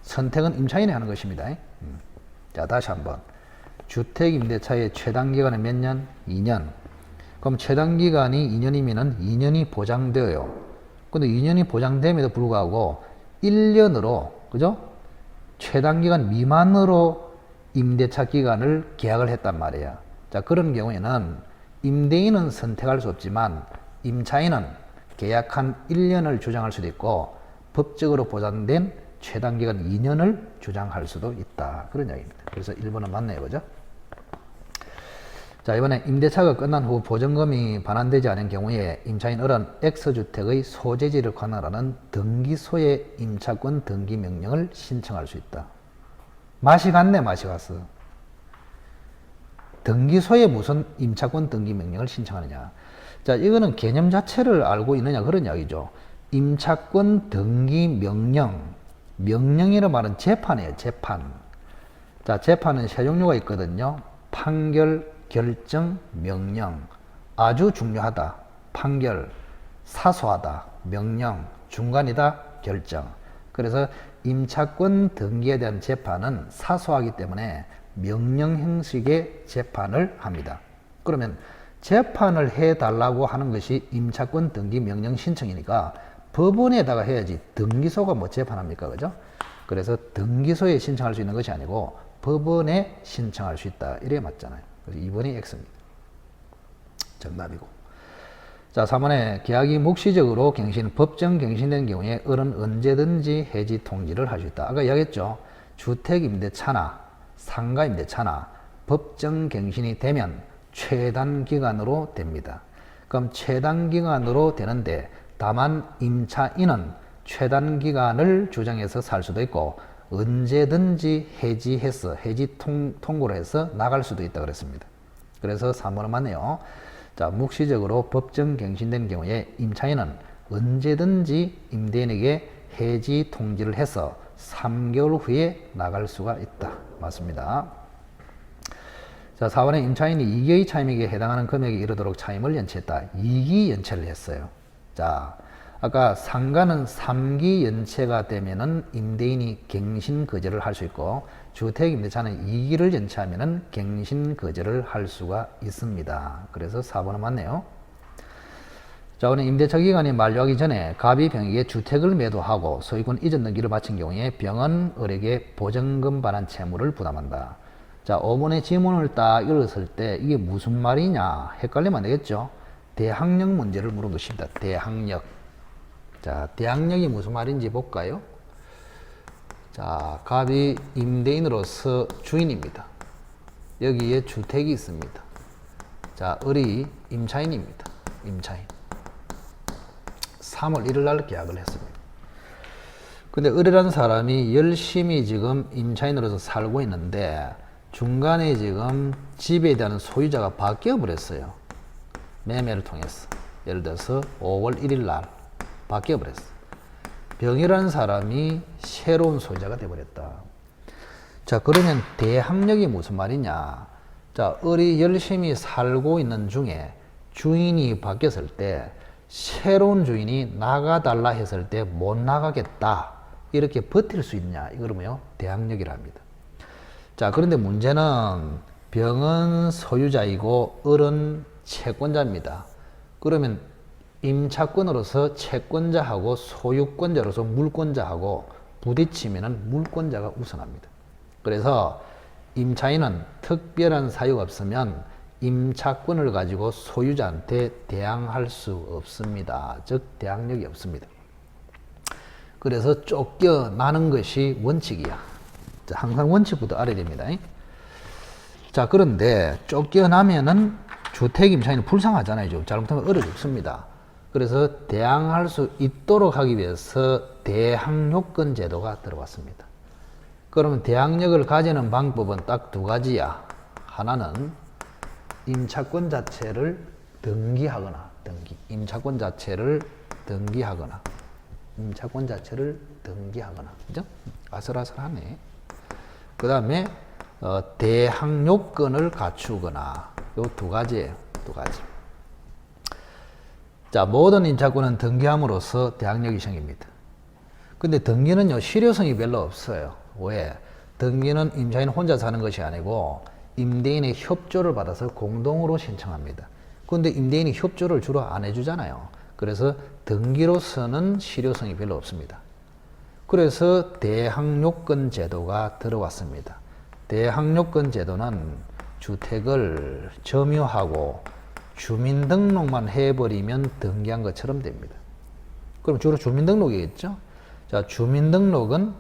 선택은 임차인이 하는 것입니다. 자, 다시 한번. 주택임대차의 최단기간은 몇 년? 2년. 그럼 최단기간이 2년이면 2년이 보장되어요. 근데 2년이 보장됨에도 불구하고 1년으로, 그죠? 최단기간 미만으로 임대차 기간을 계약을 했단 말이에요. 자, 그런 경우에는 임대인은 선택할 수 없지만 임차인은 계약한 1년을 주장할 수도 있고 법적으로 보장된 최단기간 2년을 주장할 수도 있다. 그런 이야기입니다. 그래서 1번은 맞네요. 그죠? 자, 이번에 임대차가 끝난 후 보증금이 반환되지 않은 경우에 임차인 을은 X주택의 소재지를 관할하는 등기소에 임차권 등기 명령을 신청할 수 있다. 맛이 갔네, 맛이 갔어. 등기소에 무슨 임차권 등기 명령을 신청하느냐. 자, 이거는 개념 자체를 알고 있느냐 그런 이야기죠. 임차권 등기 명령. 명령이라는 말은 재판이에요. 재판. 자, 재판은 세 종류가 있거든요. 판결, 결정, 명령. 아주 중요하다. 판결. 사소하다. 명령. 중간이다. 결정. 그래서 임차권 등기에 대한 재판은 사소하기 때문에 명령 형식의 재판을 합니다. 그러면 재판을 해달라고 하는 것이 임차권 등기 명령 신청이니까 법원에다가 해야지 등기소가 뭐 재판합니까? 그죠? 그래서 등기소에 신청할 수 있는 것이 아니고 법원에 신청할 수 있다. 이래 맞잖아요. 그래서 2번이 X입니다. 정답이고. 자, 3번에 계약이 묵시적으로 갱신, 법정 갱신된 경우에 을은 언제든지 해지 통지를 할 수 있다. 아까 이야기했죠. 주택임대차나 상가임대차나 법정 갱신이 되면 최단 기간으로 됩니다. 그럼 최단 기간으로 되는데 다만 임차인은 최단 기간을 주장해서 살 수도 있고 언제든지 해지해서 해지 통고를 해서 나갈 수도 있다 그랬습니다. 그래서 3번은 맞네요. 자, 묵시적으로 법정 갱신된 경우에 임차인은 언제든지 임대인에게 해지 통지를 해서 3개월 후에 나갈 수가 있다. 맞습니다. 자, 4번에 임차인이 2개의 차임에게 해당하는 금액에 이르도록 차임을 연체했다. 2기 연체를 했어요. 자, 아까 상가는 3기 연체가 되면은 임대인이 갱신 거절을 할 수 있고 주택임대차는 2기를 연체하면은 갱신 거절을 할 수가 있습니다. 그래서 4번은 맞네요. 자, 오늘 임대차 기간이 만료하기 전에 갑이 병에게 주택을 매도하고 소유권 이전 등기를 마친 경우에 병은 을에게 보증금 반환 채무를 부담한다. 자, 5번의 지문을 딱 읽었을 때 이게 무슨 말이냐 헷갈리면 안 되겠죠. 대항력 문제를 물은 것입니다. 대항력. 자, 대항력이 무슨 말인지 볼까요? 자, 갑이 임대인으로서 주인입니다. 여기에 주택이 있습니다. 자, 을이 임차인입니다. 임차인. 3월 1일 날 계약을 했습니다. 근데 을이라는 사람이 열심히 지금 임차인으로서 살고 있는데 중간에 지금 집에 대한 소유자가 바뀌어 버렸어요. 매매를 통해서. 예를 들어서 5월 1일 날 바뀌어 버렸어. 병이라는 사람이 새로운 소유자가 되어버렸다. 자, 그러면 대항력이 무슨 말이냐? 자, 을이 열심히 살고 있는 중에 주인이 바뀌었을 때 새로운 주인이 나가달라 했을 때 못 나가겠다. 이렇게 버틸 수 있냐? 이걸 뭐요? 대항력이라 합니다. 자, 그런데 문제는 병은 소유자이고 을은 채권자입니다. 그러면 임차권으로서 채권자하고 소유권자로서 물권자하고 부딪히면은 물권자가 우선합니다. 그래서 임차인은 특별한 사유가 없으면 임차권을 가지고 소유자한테 대항할 수 없습니다. 즉 대항력이 없습니다. 그래서 쫓겨나는 것이 원칙이야. 자, 항상 원칙부터 알아야 됩니다. 자, 그런데 쫓겨나면은 주택 임차인은 불쌍하잖아요. 좀 잘못하면 을을 죽습니다. 그래서 대항할 수 있도록 하기 위해서 대항요건 제도가 들어왔습니다. 그러면 대항력을 가지는 방법은 딱 두 가지야. 하나는 임차권 자체를 등기하거나, 임차권 자체를 등기하거나, 그죠? 아슬아슬하네. 그 다음에 대항요건을 갖추거나, 요 두 가지예요. 두 가지. 자, 모든 임차권은 등기함으로써 대항력이 생깁니다. 근데 등기는요, 실효성이 별로 없어요. 왜? 등기는 임차인 혼자 사는 것이 아니고 임대인의 협조를 받아서 공동으로 신청합니다. 근데 임대인이 협조를 주로 안 해주잖아요. 그래서 등기로서는 실효성이 별로 없습니다. 그래서 대항요건 제도가 들어왔습니다. 대항요건 제도는 주택을 점유하고 주민등록만 해버리면 등기한 것처럼 됩니다. 그럼 주로 주민등록이겠죠? 자, 주민등록은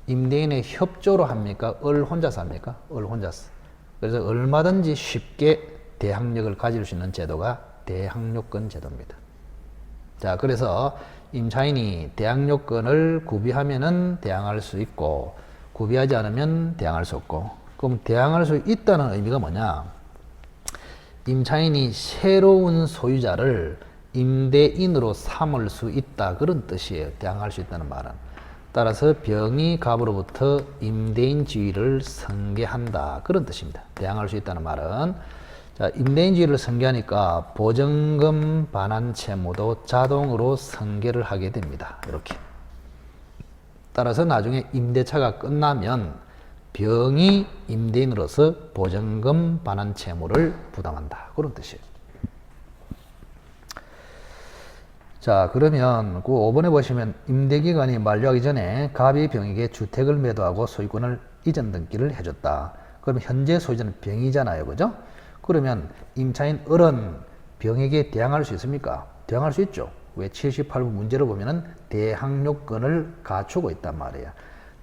임대인의 협조로 합니까? 을 혼자서 합니까? 을 혼자서. 그래서 얼마든지 쉽게 대항력을 가질 수 있는 제도가 대항요건 제도입니다. 자, 그래서 임차인이 대항요건을 구비하면은 대항할 수 있고, 구비하지 않으면 대항할 수 없고, 그럼 대항할 수 있다는 의미가 뭐냐? 임차인이 새로운 소유자를 임대인으로 삼을 수 있다 그런 뜻이에요. 대항할 수 있다는 말은. 따라서 병이 갑으로부터 임대인 지위를 승계한다 그런 뜻입니다. 대항할 수 있다는 말은 자, 임대인 지위를 승계하니까 보증금 반환 채무도 자동으로 승계를 하게 됩니다. 이렇게. 따라서 나중에 임대차가 끝나면 병이 임대인으로서 보증금 반환 채무를 부담한다 그런 뜻이에요. 자, 그러면 그 5번에 보시면 임대기간이 만료하기 전에 갑이 병에게 주택을 매도하고 소유권을 이전 등기를 해줬다. 그러면 현재 소유자는 병이잖아요. 그죠? 그러면 임차인 을은 병에게 대항할 수 있습니까? 대항할 수 있죠. 왜? 78부 문제를 보면은 대항 요건을 갖추고 있단 말이에요.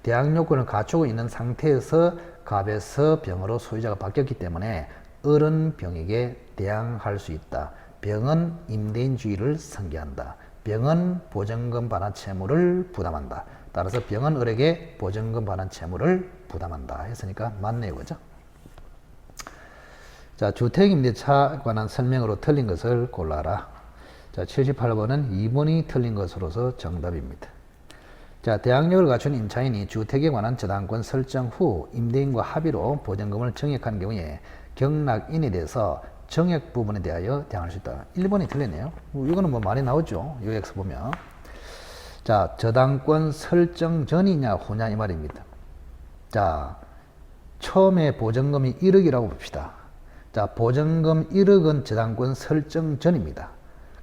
대항 요건을 갖추고 있는 상태에서 갑에서 병으로 소유자가 바뀌었기 때문에 을은 병에게 대항할 수 있다. 병은 임대인 주의를 승계한다. 병은 보증금 반환 채무를 부담한다. 따라서 병은 을에게 보증금 반환 채무를 부담한다 했으니까 맞네요. 그죠? 자, 주택임대차 관한 설명으로 틀린 것을 골라라. 자, 78번은 2번이 틀린 것으로서 정답입니다. 자, 대항력을 갖춘 임차인이 주택에 관한 저당권 설정 후 임대인과 합의로 보증금을 정액한 경우에 경락인에 대해서 정액 부분에 대하여 대항할 수 있다. 1번이 틀리네요. 이거는 뭐 많이 나오죠. 요약서 보면. 자, 저당권 설정 전이냐 후냐 이 말입니다. 자, 처음에 보증금이 1억이라고 봅시다. 자, 보증금 1억은 저당권 설정 전입니다.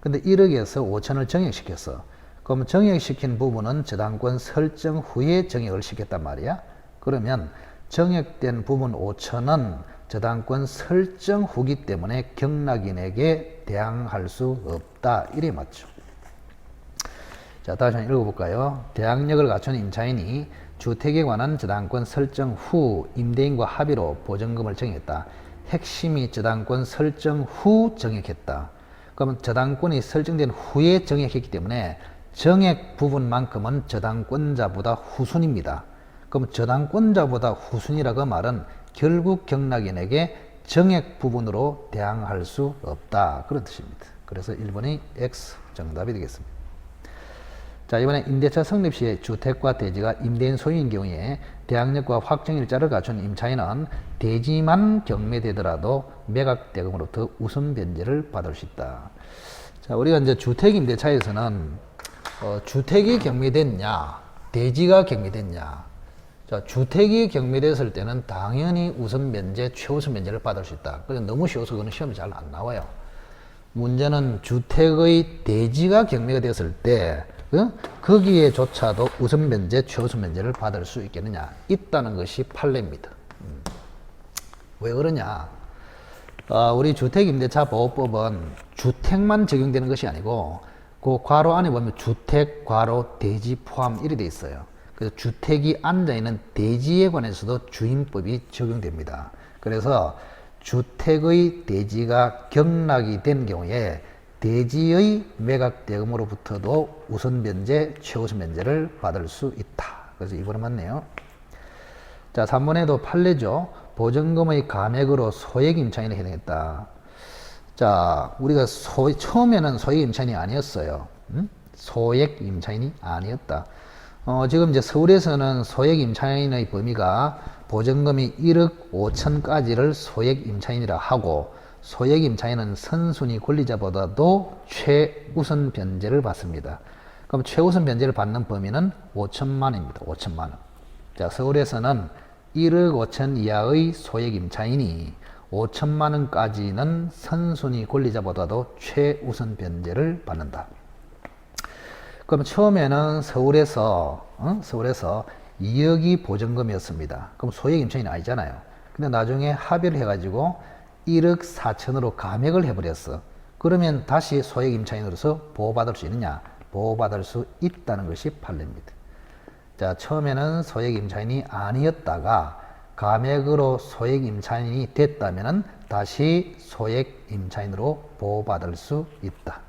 근데 1억에서 5천을 정액시켰어. 그럼 정액시킨 부분은 저당권 설정 후에 정액을 시켰단 말이야. 그러면 정액된 부분 5천은 저당권 설정 후기 때문에 경락인에게 대항할 수 없다. 이래 맞죠. 자, 다시 한번 읽어볼까요? 대항력을 갖춘 임차인이 주택에 관한 저당권 설정 후 임대인과 합의로 보증금을 정했다. 핵심이 저당권 설정 후 정액했다. 그러면 저당권이 설정된 후에 정액했기 때문에 정액 부분만큼은 저당권자보다 후순입니다. 그럼 저당권자보다 후순이라고 말은 결국 경락인에게 정액 부분으로 대항할 수 없다. 그런 뜻입니다. 그래서 1번이 X 정답이 되겠습니다. 자, 이번에 임대차 성립 시에 주택과 대지가 임대인 소유인 경우에 대항력과 확정일자를 갖춘 임차인은 대지만 경매되더라도 매각대금으로부터 우선 변제를 받을 수 있다. 자, 우리가 이제 주택임대차에서는 주택이 경매됐냐, 대지가 경매됐냐. 자, 주택이 경매됐을 때는 당연히 우선 변제, 최우선 변제를 받을 수 있다. 그래서 너무 쉬워서 그거는 시험에 잘 안 나와요. 문제는 주택의 대지가 경매가 됐을 때 거기에조차도 우선 변제, 최우선 변제를 받을 수 있겠느냐. 있다는 것이 판례입니다. 왜 그러냐. 우리 주택임대차보호법은 주택만 적용되는 것이 아니고 그 괄호 안에 보면 주택, 괄호, 대지 포함 이렇게 돼 있어요. 그래서 주택이 앉아있는 대지에 관해서도 주임법이 적용됩니다. 그래서 주택의 대지가 경락이 된 경우에 대지의 매각대금으로부터도 우선 변제, 최우선 변제를 받을 수 있다. 그래서 이번에 맞네요. 자, 3번에도 판례죠. 보증금의 감액으로 소액 임차인에 해당했다. 자, 우리가 처음에는 소액 임차인이 아니었어요. 소액 임차인이 아니었다. 지금 이제 서울에서는 소액 임차인의 범위가 보증금이 1억 5천까지를 소액 임차인이라 하고 소액 임차인은 선순위 권리자보다도 최우선 변제를 받습니다. 그럼 최우선 변제를 받는 범위는 5천만입니다. 5천만 원. 자, 서울에서는 1억 5천 이하의 소액 임차인이 5천만 원까지는 선순위 권리자보다도 최우선 변제를 받는다. 그럼 처음에는 서울에서 2억이 보증금이었습니다. 그럼 소액 임차인이 아니잖아요. 근데 나중에 합의를 해가지고 1억 4천으로 감액을 해버렸어. 그러면 다시 소액 임차인으로서 보호받을 수 있느냐? 보호받을 수 있다는 것이 판례입니다. 자, 처음에는 소액 임차인이 아니었다가 감액으로 소액 임차인이 됐다면 다시 소액 임차인으로 보호받을 수 있다.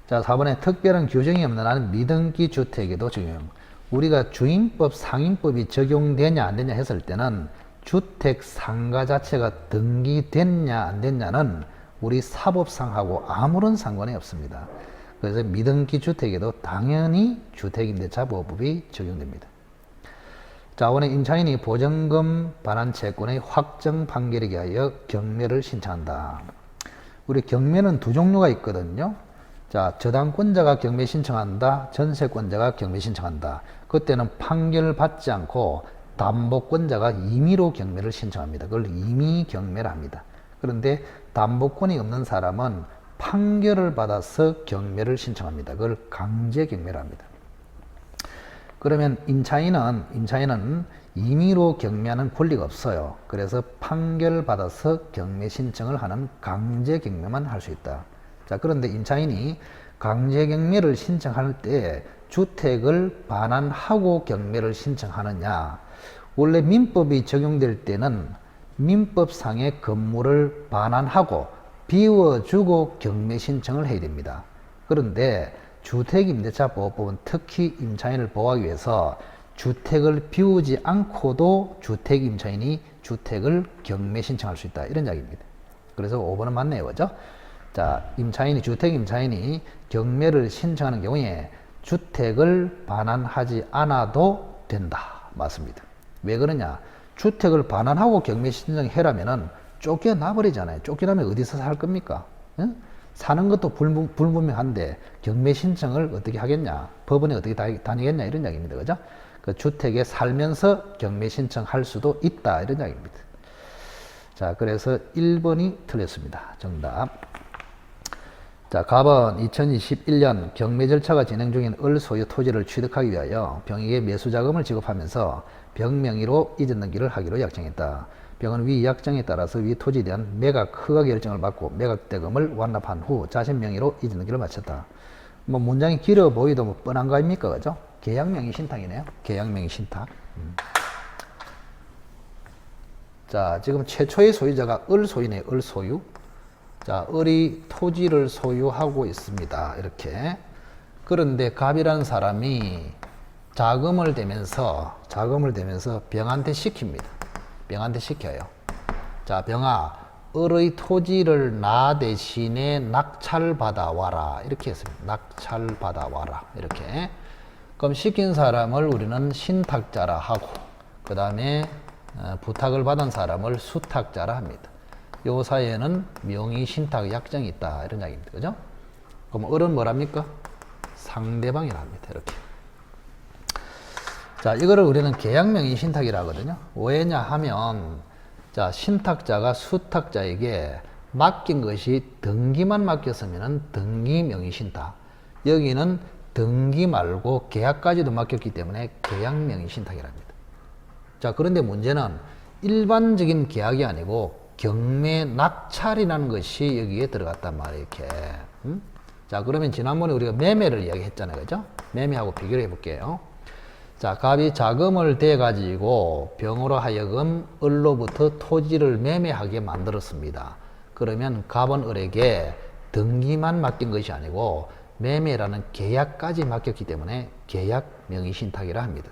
자, 4번에 특별한 규정이 없는 한 미등기 주택에도 적용. 우리가 주임법, 상임법이 적용되냐 안 되냐 했을 때는 주택 상가 자체가 등기됐냐 안 됐냐는 우리 사법상하고 아무런 상관이 없습니다. 그래서 미등기 주택에도 당연히 주택임대차 보호법이 적용됩니다. 자, 오늘 임차인이 보증금 반환 채권의 확정 판결에 의하여 경매를 신청한다. 우리 경매는 두 종류가 있거든요. 자, 저당권자가 경매 신청한다. 전세권자가 경매 신청한다. 그때는 판결을 받지 않고 담보권자가 임의로 경매를 신청합니다. 그걸 임의 경매를 합니다. 그런데 담보권이 없는 사람은 판결을 받아서 경매를 신청합니다. 그걸 강제 경매를 합니다. 그러면 임차인은 임의로 경매하는 권리가 없어요. 그래서 판결을 받아서 경매 신청을 하는 강제 경매만 할 수 있다. 자, 그런데 임차인이 강제 경매를 신청할 때 주택을 반환하고 경매를 신청하느냐? 원래 민법이 적용될 때는 민법상의 건물을 반환하고 비워주고 경매 신청을 해야 됩니다. 그런데 주택임대차보호법은 특히 임차인을 보호하기 위해서 주택을 비우지 않고도 주택임차인이 주택을 경매 신청할 수 있다. 이런 이야기입니다. 그래서 5번은 맞네요. 그죠? 자, 주택임차인이 경매를 신청하는 경우에 주택을 반환하지 않아도 된다. 맞습니다. 왜 그러냐? 주택을 반환하고 경매 신청해라면은 쫓겨나버리잖아요. 쫓겨나면 어디서 살 겁니까? 응? 사는 것도 불분명한데 경매 신청을 어떻게 하겠냐? 법원에 어떻게 다니겠냐? 이런 이야기입니다. 그죠? 그 주택에 살면서 경매 신청할 수도 있다. 이런 이야기입니다. 자, 그래서 1번이 틀렸습니다. 정답. 자, 갑은 2021년 경매 절차가 진행 중인 을 소유 토지를 취득하기 위하여 병에게 매수자금을 지급하면서 병 명의로 이전 등기를 하기로 약정했다. 병은 위 약정에 따라서 위 토지에 대한 매각 허가 결정을 받고 매각 대금을 완납한 후 자신 명의로 이전 등기를 마쳤다. 뭐 문장이 길어 보이도 뭐 뻔한 거 아닙니까? 그죠? 계약 명의 신탁이네요. 계약 명의 신탁. 자, 지금 최초의 소유자가 을 소유네. 을 소유. 자, 을이 토지를 소유하고 있습니다. 이렇게. 그런데 갑이라는 사람이 자금을 대면서 병한테 시킵니다. 병한테 시켜요. 자, 병아, 을의 토지를 나 대신에 낙찰받아 와라. 이렇게 했습니다. 낙찰받아 와라. 이렇게. 그럼 시킨 사람을 우리는 신탁자라 하고, 그 다음에 부탁을 받은 사람을 수탁자라 합니다. 요 사이에는 명의 신탁 약정이 있다. 이런 이야기입니다. 그죠? 그럼 을은 뭐랍니까? 상대방이라 합니다. 이렇게. 자, 이거를 우리는 계약명의 신탁이라 하거든요. 왜냐 하면, 자, 신탁자가 수탁자에게 맡긴 것이 등기만 맡겼으면 등기명의 신탁. 여기는 등기 말고 계약까지도 맡겼기 때문에 계약명의 신탁이라 합니다. 자, 그런데 문제는 일반적인 계약이 아니고 경매 낙찰이라는 것이 여기에 들어갔단 말이에요. 이렇게. 자, 그러면 지난번에 우리가 매매를 이야기했잖아요. 그죠? 매매하고 비교를 해볼게요. 자, 갑이 자금을 대가지고 병으로 하여금 을로부터 토지를 매매하게 만들었습니다. 그러면 갑은 을에게 등기만 맡긴 것이 아니고 매매라는 계약까지 맡겼기 때문에 계약 명의 신탁이라 합니다.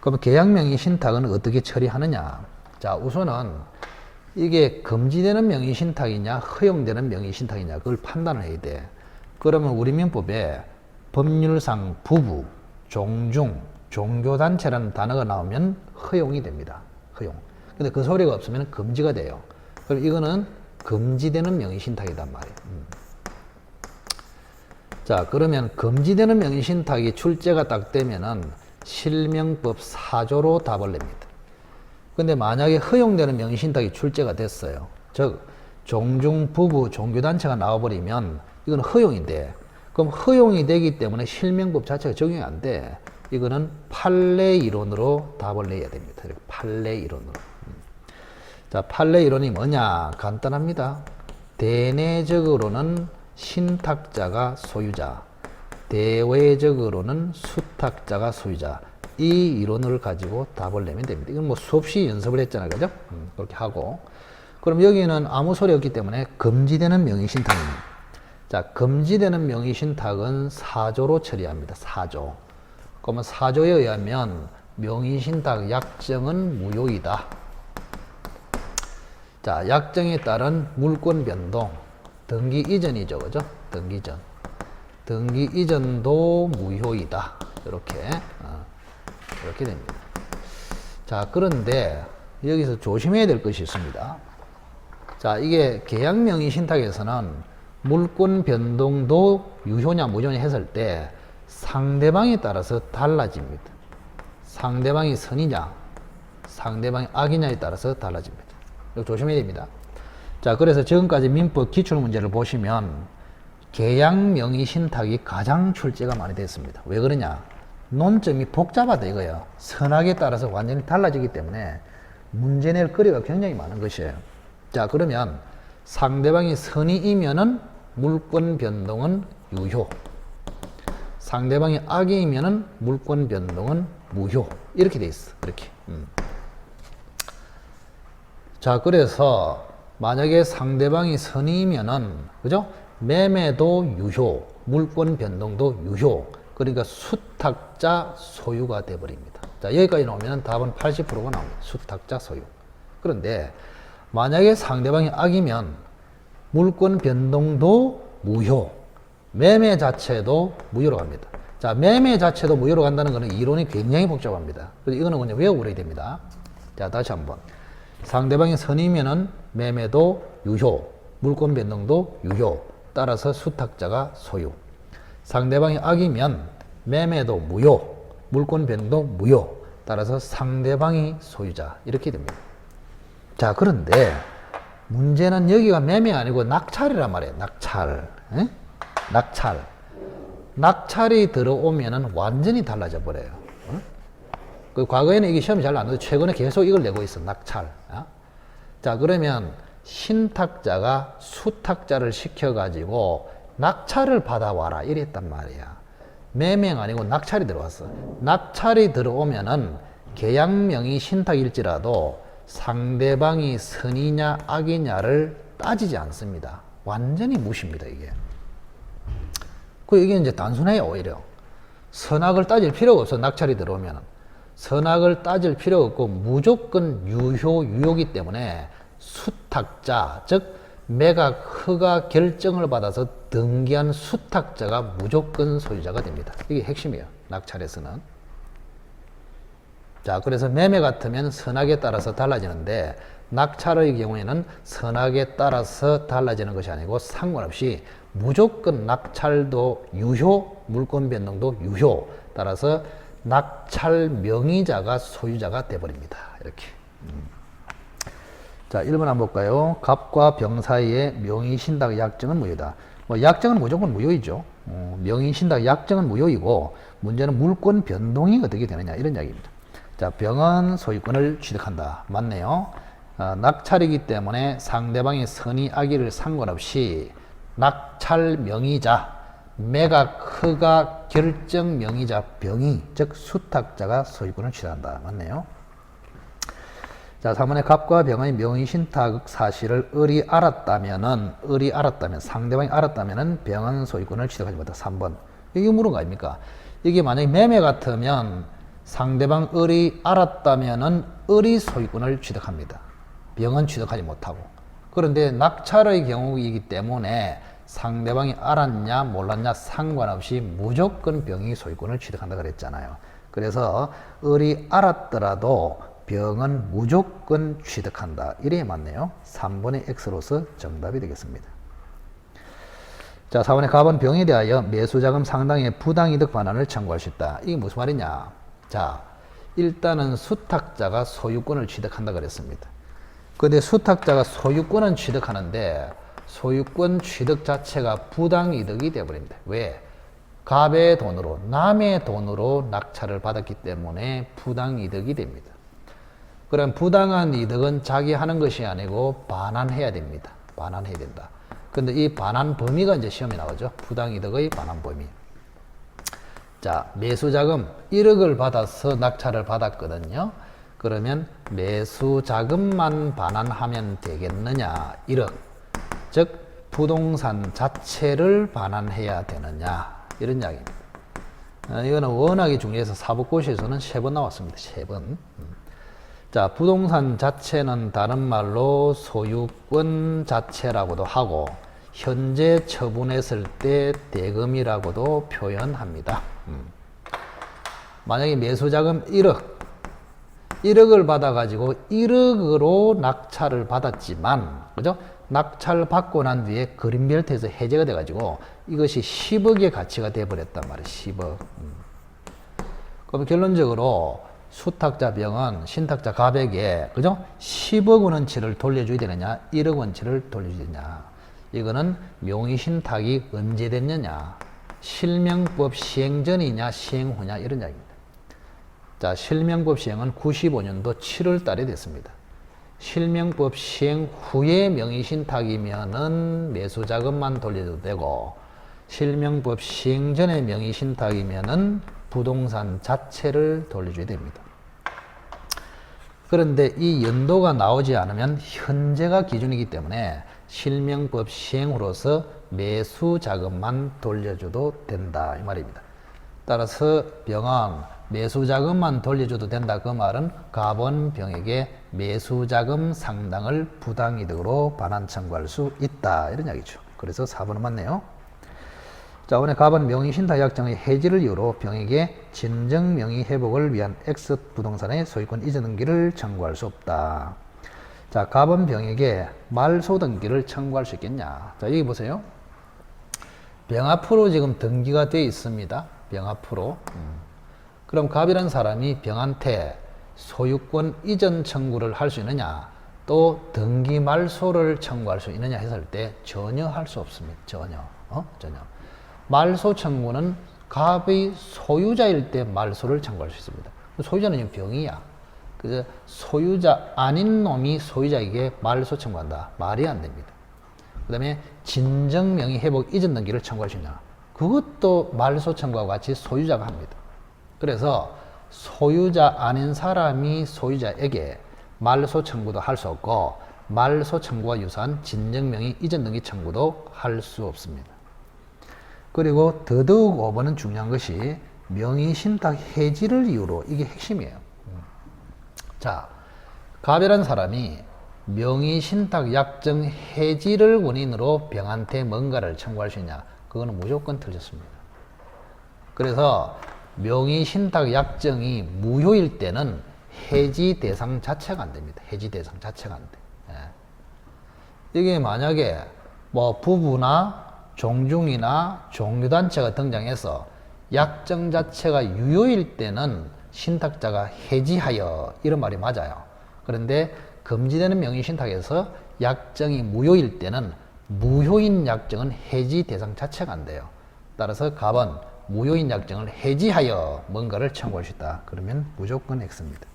그럼 계약 명의 신탁은 어떻게 처리하느냐? 자, 우선은 이게 금지되는 명의 신탁이냐 허용되는 명의 신탁이냐 그걸 판단을 해야 돼. 그러면 우리 민법에 법률상 부부, 종중, 종교단체라는 단어가 나오면 허용이 됩니다. 허용. 근데 그 소리가 없으면 금지가 돼요. 그럼 이거는 금지되는 명의신탁이단 말이에요. 자, 그러면 금지되는 명의신탁이 출제가 딱 되면은 실명법 4조로 답을 냅니다. 근데 만약에 허용되는 명의신탁이 출제가 됐어요. 즉, 종중, 부부, 종교단체가 나와버리면 이건 허용인데, 그럼 허용이 되기 때문에 실명법 자체가 적용이 안 돼. 이거는 판례 이론으로 답을 내야 됩니다. 판례 이론으로. 자, 판례 이론이 뭐냐? 간단합니다. 대내적으로는 신탁자가 소유자, 대외적으로는 수탁자가 소유자. 이 이론을 가지고 답을 내면 됩니다. 이건 뭐 수없이 연습을 했잖아요. 그죠? 그렇게 하고. 그럼 여기는 아무 소리 없기 때문에 금지되는 명의신탁입니다. 자, 금지되는 명의신탁은 4조로 처리합니다. 4조. 그러면 4조에 의하면 명의신탁 약정은 무효이다. 자, 약정에 따른 물권 변동, 등기 이전이죠. 그죠? 등기 전. 등기 이전도 무효이다. 이렇게 됩니다. 자, 그런데 여기서 조심해야 될 것이 있습니다. 자, 이게 계약명의 신탁에서는 물권 변동도 유효냐 무효냐 했을 때 상대방에 따라서 달라집니다. 상대방이 선이냐 상대방이 악이냐에 따라서 달라집니다. 이거 조심해야 됩니다. 자, 그래서 지금까지 민법 기출문제를 보시면 계약명의 신탁이 가장 출제가 많이 됐습니다. 왜 그러냐? 논점이 복잡하다 이거예요. 선악에 따라서 완전히 달라지기 때문에 문제 낼 거리가 굉장히 많은 것이에요. 자, 그러면 상대방이 선이이면은 물권 변동은 유효, 상대방이 악이면은 물권 변동은 무효, 이렇게 돼 있어. 이렇게. 자, 그래서 만약에 상대방이 선이면은 그죠? 매매도 유효, 물권 변동도 유효. 그러니까 수탁자 소유가 돼 버립니다. 자, 여기까지 나오면 답은 80%가 나옵니다. 수탁자 소유. 그런데 만약에 상대방이 악이면 물권 변동도 무효, 매매 자체도 무효로 갑니다. 자, 매매 자체도 무효로 간다는 것은 이론이 굉장히 복잡합니다. 그래서 이거는 그냥 외워버려야 됩니다. 자, 다시 한번. 상대방이 선이면은 매매도 유효, 물권 변동도 유효. 따라서 수탁자가 소유. 상대방이 악이면 매매도 무효, 물권 변동도 무효. 따라서 상대방이 소유자. 이렇게 됩니다. 자, 그런데 문제는 여기가 매매 아니고 낙찰이란 말이에요. 낙찰. 에? 낙찰. 낙찰이 들어오면은 완전히 달라져 버려요. 그 과거에는 이게 시험이 잘 안 나와도 최근에 계속 이걸 내고 있어. 낙찰. 자, 그러면 신탁자가 수탁자를 시켜가지고 낙찰을 받아와라 이랬단 말이야. 매매가 아니고 낙찰이 들어왔어. 낙찰이 들어오면은 계약명의 신탁일지라도 상대방이 선이냐 악이냐를 따지지 않습니다. 완전히 무시입니다, 이게. 이게 이제 단순해요, 오히려. 선악을 따질 필요가 없어, 낙찰이 들어오면. 선악을 따질 필요 없고 무조건 유효이기 때문에 수탁자, 즉 매각 허가 결정을 받아서 등기한 수탁자가 무조건 소유자가 됩니다. 이게 핵심이에요, 낙찰에서는. 자, 그래서 매매 같으면 선악에 따라서 달라지는데 낙찰의 경우에는 선악에 따라서 달라지는 것이 아니고 상관없이 무조건 낙찰도 유효, 물권 변동도 유효. 따라서 낙찰 명의자가 소유자가 되어버립니다. 이렇게. 자, 1번 한번 볼까요? 갑과 병 사이의 명의신탁 약정은 무효다. 약정은 무조건 무효이죠. 명의신탁 약정은 무효이고 문제는 물권 변동이 어떻게 되느냐 이런 이야기입니다. 자, 병은 소유권을 취득한다. 맞네요. 낙찰이기 때문에 상대방의 선의 악의를 상관없이 낙찰 명의자, 매각 허가 결정 명의자 병이, 즉 수탁자가 소유권을 취득한다. 맞네요. 자, 3번에 갑과 병의 명의신탁 사실을 을이 알았다면 상대방이 알았다면은 병은 소유권을 취득하지 못한다. 3번. 이게 물은 거 아닙니까? 이게 만약에 매매 같으면 상대방 을이 알았다면은 을이 소유권을 취득합니다. 병은 취득하지 못하고. 그런데 낙찰의 경우이기 때문에 상대방이 알았냐 몰랐냐 상관없이 무조건 병이 소유권을 취득한다 그랬잖아요. 그래서 을이 알았더라도 병은 무조건 취득한다. 이래야 맞네요. 3번의 X로서 정답이 되겠습니다. 자, 4번의 갑은 병에 대하여 매수자금 상당의 부당이득 반환을 청구할 수 있다. 이게 무슨 말이냐? 자, 일단은 수탁자가 소유권을 취득한다 그랬습니다. 근데 수탁자가 소유권은 취득하는데 소유권 취득 자체가 부당이득이 되어버립니다. 왜? 갑의 돈으로, 남의 돈으로 낙찰을 받았기 때문에 부당이득이 됩니다. 그럼 부당한 이득은 자기 하는 것이 아니고 반환해야 됩니다. 반환해야 된다. 근데 이 반환 범위가 이제 시험에 나오죠. 부당이득의 반환 범위. 자, 매수자금 1억을 받아서 낙찰을 받았거든요. 그러면 매수자금만 반환하면 되겠느냐? 1억. 즉 부동산 자체를 반환해야 되느냐? 이런 이야기입니다. 이거는 워낙에 중요해서 사법고시에서는 3번 나왔습니다. 3번. 자, 부동산 자체는 다른 말로 소유권 자체라고도 하고 현재 처분했을 때 대금이라고도 표현합니다. 만약에 매수자금 1억을 받아가지고 1억으로 낙찰을 받았지만, 그죠? 낙찰 받고 난 뒤에 그린벨트에서 해제가 돼가지고 이것이 10억의 가치가 돼버렸단 말이에요. 10억. 그럼 결론적으로 수탁자 병은 신탁자 갑에게, 그죠? 10억 원어치를 돌려줘야 되느냐, 1억 원치를 돌려줘야 되느냐. 이거는 명의신탁이 언제 됐느냐, 실명법 시행 전이냐 시행 후냐, 이런 이야기입니다. 자, 실명법 시행은 95년도 7월 달에 됐습니다. 실명법 시행 후에 명의신탁이면은 매수자금만 돌려도 되고, 실명법 시행 전에 명의신탁이면은 부동산 자체를 돌려줘야 됩니다. 그런데 이 연도가 나오지 않으면 현재가 기준이기 때문에 실명법 시행 후로서 매수자금만 돌려줘도 된다, 이 말입니다. 따라서 병은 매수자금만 돌려줘도 된다, 그 말은 갑은 병에게 매수자금 상당을 부당이득으로 반환 청구할 수 있다, 이런 이야기죠. 그래서 4번은 맞네요. 자, 오늘 갑은 명의신탁 약정의 해지를 이유로 병에게 진정 명의 회복을 위한 X 부동산의 소유권 이전 등기를 청구할 수 없다. 자, 갑은 병에게 말소 등기를 청구할 수 있겠냐. 자, 여기 보세요. 병 앞으로 지금 등기가 되어 있습니다. 병 앞으로. 그럼 갑이라는 사람이 병한테 소유권 이전 청구를 할 수 있느냐, 또 등기 말소를 청구할 수 있느냐 했을 때 전혀 할 수 없습니다. 전혀. 말소 청구는 갑의 소유자일 때 말소를 청구할 수 있습니다. 소유자는 병이야. 그래서 소유자 아닌 놈이 소유자에게 말소 청구한다. 말이 안 됩니다. 그 다음에 진정명의 회복 이전 등기를 청구할 수 있냐. 그것도 말소 청구와 같이 소유자가 합니다. 그래서 소유자 아닌 사람이 소유자에게 말소 청구도 할 수 없고, 말소 청구와 유사한 진정명의 이전 등기 청구도 할 수 없습니다. 그리고 더더욱 5번은 중요한 것이 명의신탁 해지를 이유로, 이게 핵심이에요. 자, 갑이라는 사람이 명의신탁 약정 해지를 원인으로 병한테 뭔가를 청구할 수 있냐, 그거는 무조건 틀렸습니다. 그래서 명의신탁 약정이 무효일 때는 해지 대상 자체가 안 됩니다. 해지 대상 자체가 안 돼. 이게 만약에 뭐 부부나 종중이나 종교단체가 등장해서 약정 자체가 유효일 때는 신탁자가 해지하여, 이런 말이 맞아요. 그런데 금지되는 명의신탁에서 약정이 무효일 때는 무효인 약정은 해지 대상 자체가 안 돼요. 따라서 갑은 무효인 약정을 해지하여 뭔가를 청구할 수 있다. 그러면 무조건 X입니다.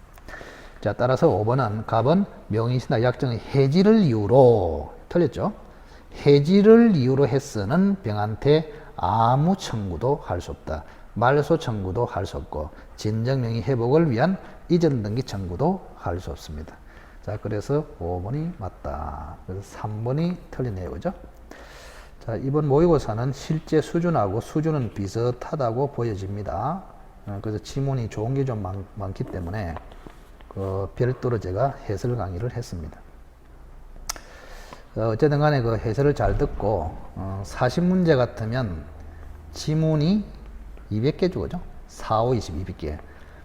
자, 따라서 5번은 갑은 명의신탁 약정의 해지를 이유로, 틀렸죠? 해지를 이유로 했으는 병한테 아무 청구도 할 수 없다. 말소 청구도 할 수 없고, 진정명의 회복을 위한 이전 등기 청구도 할 수 없습니다. 자, 그래서 5번이 맞다. 그래서 3번이 틀리네요. 그죠? 자, 이번 모의고사는 실제 수준하고 수준은 비슷하다고 보여집니다. 그래서 지문이 좋은 게 좀 많기 때문에 별도로 제가 해설 강의를 했습니다. 어쨌든 간에 그 해설을 잘 듣고 40문제 같으면 지문이 200개 주거죠. 4, 5, 20, 200개.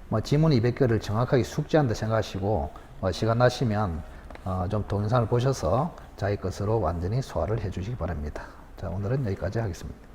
뭐 지문 200개를 정확하게 숙지한다 생각하시고 시간 나시면 좀 동영상을 보셔서 자기 것으로 완전히 소화를 해 주시기 바랍니다. 자, 오늘은 여기까지 하겠습니다.